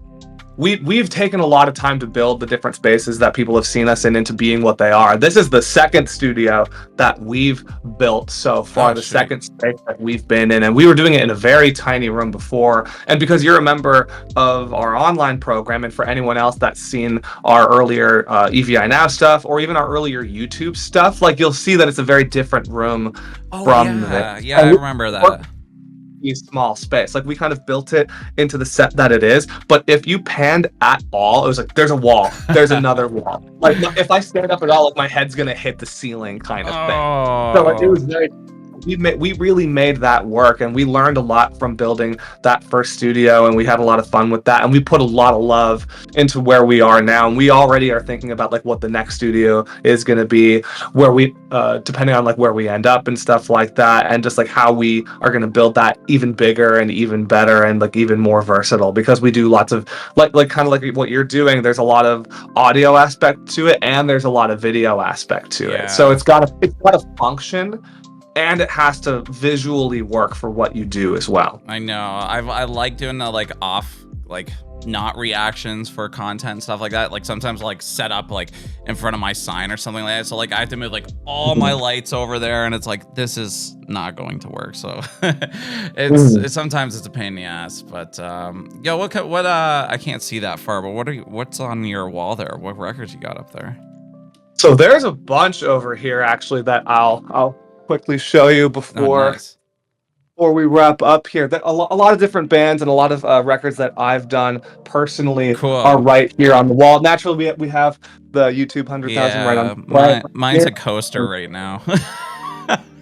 Speaker 2: we've taken a lot of time to build the different spaces that people have seen us in into being what they are. This is the second studio that we've built so far, second space that we've been in, and we were doing it in a very tiny room before. And because you're a member of our online program, and for anyone else that's seen our earlier EVI Now stuff, or even our earlier YouTube stuff, like you'll see that it's a very different room from this.
Speaker 1: Yeah, I remember that.
Speaker 2: Small space, like we kind of built it into the set that it is, but if you panned at all, it was like there's a wall, there's another wall, like if I stand up at all, like my head's gonna hit the ceiling kind of thing. So like, it was very, we really made that work, and we learned a lot from building that first studio, and we had a lot of fun with that, and we put a lot of love into where we are now, and we already are thinking about like what the next studio is going to be, where we depending on like where we end up and stuff like that, and just like how we are going to build that even bigger and even better and like even more versatile, because we do lots of like kind of like what you're doing. There's a lot of audio aspect to it, and there's a lot of video aspect to it, so it's got to function, and it has to visually work for what you do as well.
Speaker 1: I know. I like doing the like off, like not reactions for content and stuff like that. Like sometimes like set up like in front of my sign or something like that. So like I have to move like all my lights over there, and it's like, this is not going to work. So it's sometimes it's a pain in the ass. But what I can't see that far, but what's on your wall there? What records you got up there?
Speaker 2: So there's a bunch over here actually that I'll quickly show you before we wrap up here. That a lot of different bands and a lot of records that I've done personally are right here on the wall. Naturally, we have the YouTube 100,000 right on.
Speaker 1: Mine's a coaster right now.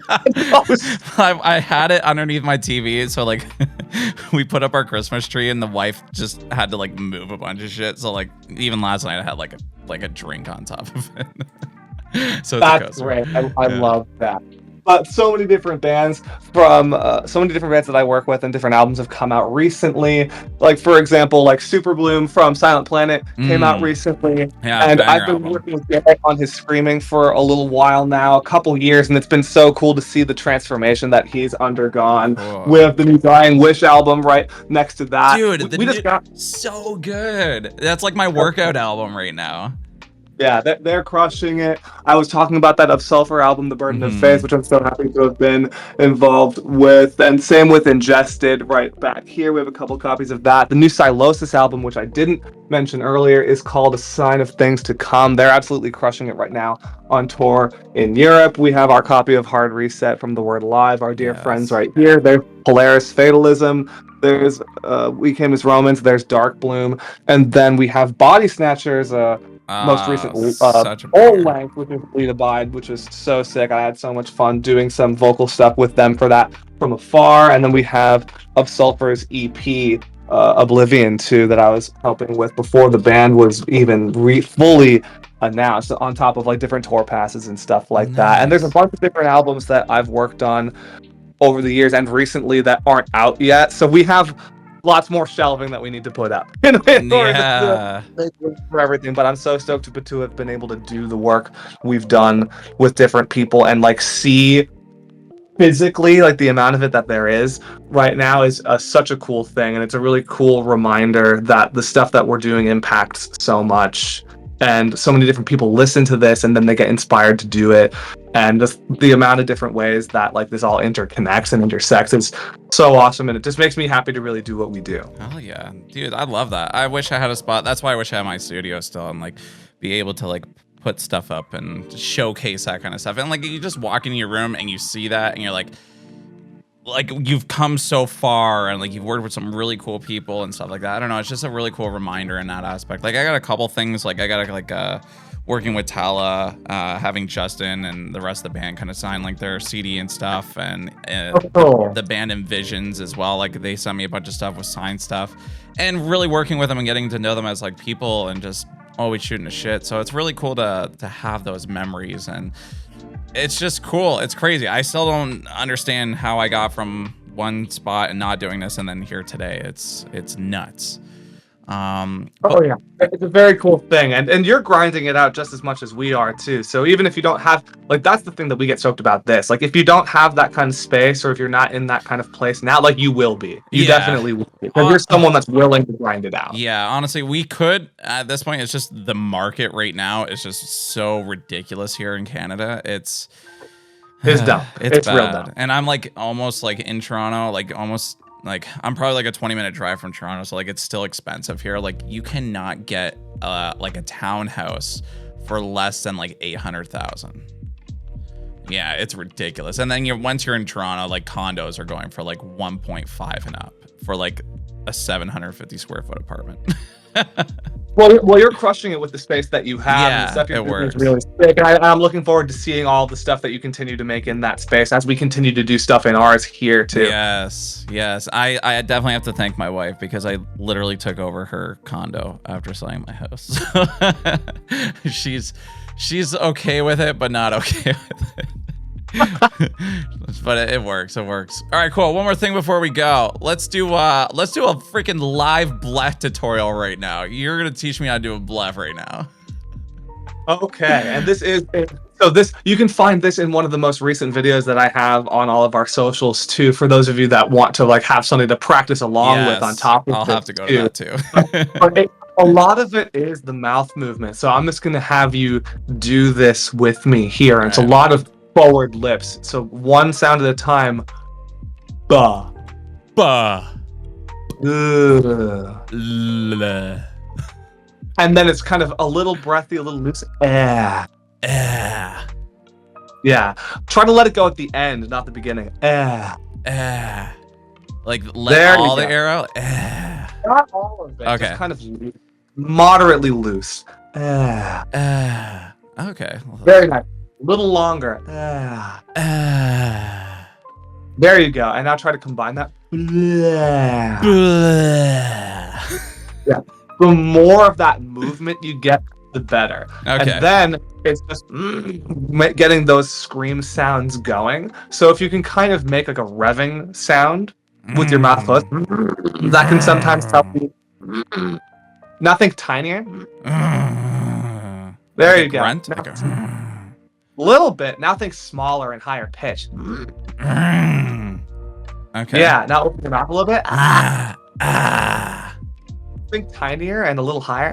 Speaker 1: I had it underneath my TV, so like we put up our Christmas tree, and the wife just had to like move a bunch of shit. So like even last night I had like a drink on top of it. So
Speaker 2: that's great. I love that. But so many different bands that I work with, and different albums have come out recently. Like for example, like Super Bloom from Silent Planet came out recently, and I've been working with Garrett on his screaming for a little while now, a couple years, and it's been so cool to see the transformation that he's undergone with the new Dying Wish album right next to that.
Speaker 1: Dude, we just got so good. That's like my workout album right now.
Speaker 2: Yeah, they're crushing it. I was talking about that Of Sulfur album, The Burden of Faith, which I'm so happy to have been involved with. And same with Ingested right back here. We have a couple copies of that. The new Silosis album, which I didn't mention earlier, is called A Sign of Things to Come. They're absolutely crushing it right now on tour in Europe. We have our copy of Hard Reset from The Word Alive, our dear friends right here. There's Polaris Fatalism. There's We Came as Romans. There's Dark Bloom. And then we have Body Snatchers, most recently
Speaker 1: such a
Speaker 2: Full
Speaker 1: banger.
Speaker 2: Length, which is Bleed Abide, which was so sick. I had so much fun doing some vocal stuff with them for that from afar. And then we have Of Sulphur's EP, Oblivion, too, that I was helping with before the band was even fully announced, on top of like different tour passes and stuff like that. And there's a
Speaker 1: Nice.
Speaker 2: bunch of different albums that I've worked on over the years and recently that aren't out yet. So we have lots more shelving that we need to put up in order
Speaker 1: Yeah.
Speaker 2: to make room for everything. But I'm so stoked to have been able to do the work we've done with different people and like see physically like the amount of it that there is right now is such a cool thing, and it's a really cool reminder that the stuff that we're doing impacts so much, and so many different people listen to this and then they get inspired to do it, and just the amount of different ways that like this all interconnects and intersects is so awesome, and it just makes me happy to really do what we do.
Speaker 1: Hell yeah, dude, I love that. I wish I had a spot. That's why I wish I had my studio still and like be able to like put stuff up and showcase that kind of stuff. And like you just walk into your room and you see that and you're like you've come so far and like you've worked with some really cool people and stuff like that. I don't know, it's just a really cool reminder in that aspect. Like I got a couple things, like I got like working with Tala, having Justin and the rest of the band kind of sign like their CD and stuff, and the band Envisions as well. Like they sent me a bunch of stuff with signed stuff, and really working with them and getting to know them as like people and just always shooting the shit. So it's really cool to have those memories, and it's just cool. It's crazy. I still don't understand how I got from one spot and not doing this and then here today. It's nuts.
Speaker 2: Yeah, it's a very cool thing, and you're grinding it out just as much as we are too. So even if you don't have, like, that's the thing that we get stoked about this. Like if you don't have that kind of space, or if you're not in that kind of place now, like you will be. You definitely will be, because you're someone that's willing to grind it out.
Speaker 1: Yeah, honestly, we could at this point. It's just the market right now is just so ridiculous here in Canada. It's
Speaker 2: dumb. It's
Speaker 1: bad.
Speaker 2: real dumb.
Speaker 1: And I'm like almost like in Toronto, like almost. Like I'm probably like a 20-minute drive from Toronto, so like it's still expensive here. Like you cannot get like a townhouse for less than like 800,000. Yeah, it's ridiculous. And then once you're in Toronto, like condos are going for like 1.5 and up for like a 750 square foot apartment.
Speaker 2: Well, you're crushing it with the space that you have.
Speaker 1: Yeah,
Speaker 2: and the stuff you're
Speaker 1: it
Speaker 2: doing
Speaker 1: works.
Speaker 2: is really sick. And I'm looking forward to seeing all the stuff that you continue to make in that space as we continue to do stuff in ours here too.
Speaker 1: Yes. I definitely have to thank my wife, because I literally took over her condo after selling my house. She's okay with it, but not okay with it. But it works. All right, cool. One more thing before we go. Let's do a freaking live blech tutorial right now. You're gonna teach me how to do a blech right now.
Speaker 2: Okay, and this you can find this in one of the most recent videos that I have on all of our socials too, for those of you that want to like have something to practice along with on top of
Speaker 1: I'll
Speaker 2: this
Speaker 1: have to go to that too.
Speaker 2: But a lot of it is the mouth movement, so I'm just gonna have you do this with me here. And it's a lot of forward lips, so one sound at a time. Ba. And then it's kind of a little breathy, a little loose. Yeah. Try to let it go at the end, not the beginning.
Speaker 1: Like let
Speaker 2: There
Speaker 1: all
Speaker 2: you
Speaker 1: the
Speaker 2: go.
Speaker 1: air out.
Speaker 2: Not all of it.
Speaker 1: Okay.
Speaker 2: Just kind of moderately loose.
Speaker 1: Okay.
Speaker 2: Very nice. A little longer. There you go. And now try to combine that. Yeah. The more of that movement you get, the better.
Speaker 1: Okay.
Speaker 2: And then it's just getting those scream sounds going. So if you can kind of make like a revving sound with your mouth closed, that can sometimes help you. Nothing tinier. There
Speaker 1: Like
Speaker 2: you go.
Speaker 1: grunt?
Speaker 2: Now,
Speaker 1: Like a-
Speaker 2: little bit. Now think smaller and higher pitch.
Speaker 1: Okay.
Speaker 2: Yeah. Now open your mouth a little bit. Think tinier and a little higher.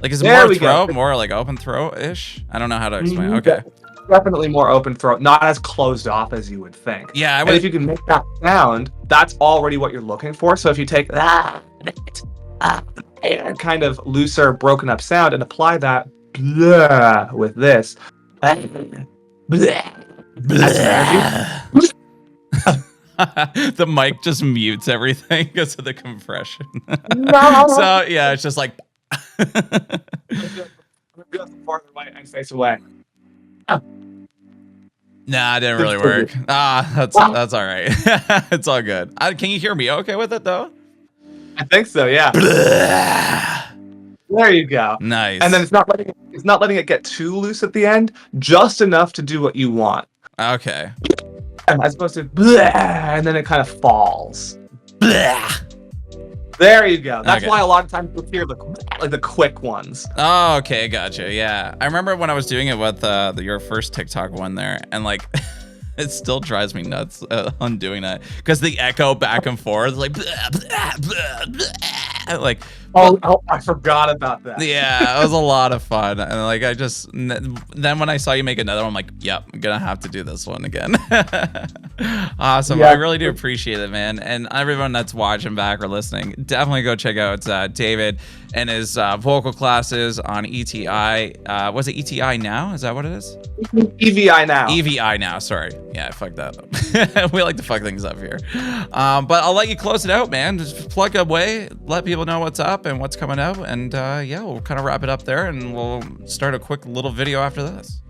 Speaker 1: Like is it
Speaker 2: There
Speaker 1: more
Speaker 2: we go.
Speaker 1: throat, more like open throat-ish? I don't know how to explain. Okay.
Speaker 2: Definitely more open throat, not as closed off as you would think.
Speaker 1: Yeah, I
Speaker 2: And
Speaker 1: would.
Speaker 2: if you can make that sound, that's already what you're looking for. So if you take that kind of looser, broken up sound and apply that with this.
Speaker 1: The mic just mutes everything because of the compression.
Speaker 2: No.
Speaker 1: So yeah, it's just like
Speaker 2: I'm gonna go farther away and face away.
Speaker 1: Nah, it didn't really work. That's all right. It's all good. Can you hear me okay with it though?
Speaker 2: I think so, yeah. There you go.
Speaker 1: Nice.
Speaker 2: And then it's not letting it get too loose at the end, just enough to do what you want.
Speaker 1: Okay.
Speaker 2: As opposed to and then it kind of falls. There you go. That's why a lot of times you'll hear the quick ones.
Speaker 1: Oh, okay, gotcha. Yeah, I remember when I was doing it with your first TikTok one there, and like, it still drives me nuts on doing that because the echo back and forth, like, like.
Speaker 2: Oh, I forgot about that.
Speaker 1: Yeah, it was a lot of fun, and like then when I saw you make another one, I'm like, yep, I'm gonna have to do this one again. Awesome.
Speaker 2: Yeah.
Speaker 1: I really do appreciate it, man. And everyone that's watching back or listening, definitely go check out David and his vocal classes on ETI. Was it ETI now? Is that what it is?
Speaker 2: EVI now.
Speaker 1: EVI now. Sorry. Yeah, I fucked that up. We like to fuck things up here. But I'll let you close it out, man. Just plug away, let people know what's up and what's coming out, and yeah, we'll kind of wrap it up there, and we'll start a quick little video after this.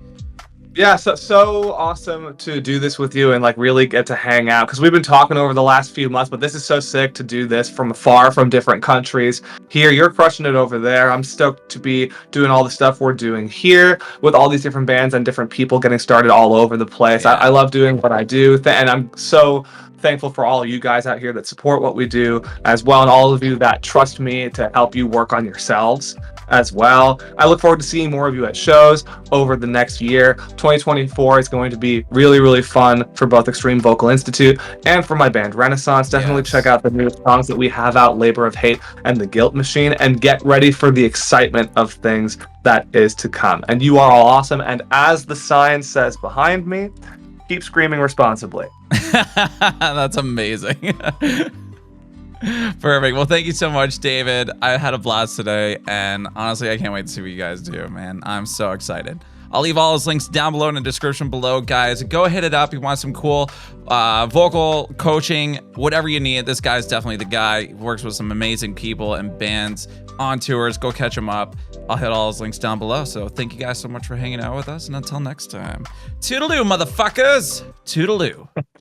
Speaker 2: Yeah, so awesome to do this with you and like really get to hang out, because we've been talking over the last few months, but this is so sick to do this from afar, from different countries. Here, you're crushing it over there. I'm stoked to be doing all the stuff we're doing here with all these different bands and different people getting started all over the place.
Speaker 1: Yeah.
Speaker 2: I love doing what I do, and I'm so thankful for all of you guys out here that support what we do as well, and all of you that trust me to help you work on yourselves as well. I look forward to seeing more of you at shows over the next year. 2024 is going to be really, really fun for both Extreme Vocal Institute and for my band Renesans. Definitely check out the new songs that we have out, Labor of Hate and The Guilt Machine, and get ready for the excitement of things that is to come. And you are all awesome, and as the sign says behind me, keep screaming responsibly.
Speaker 1: That's amazing. Perfect. Well, thank you so much, David. I had a blast today, and honestly, I can't wait to see what you guys do, man. I'm so excited. I'll leave all his links down below in the description below, guys. Go hit it up. You want some cool vocal coaching, whatever you need. This guy's definitely the guy. He works with some amazing people and bands on tours. Go catch him up. I'll hit all his links down below. So thank you guys so much for hanging out with us, and until next time, toodaloo, motherfuckers. Toodaloo.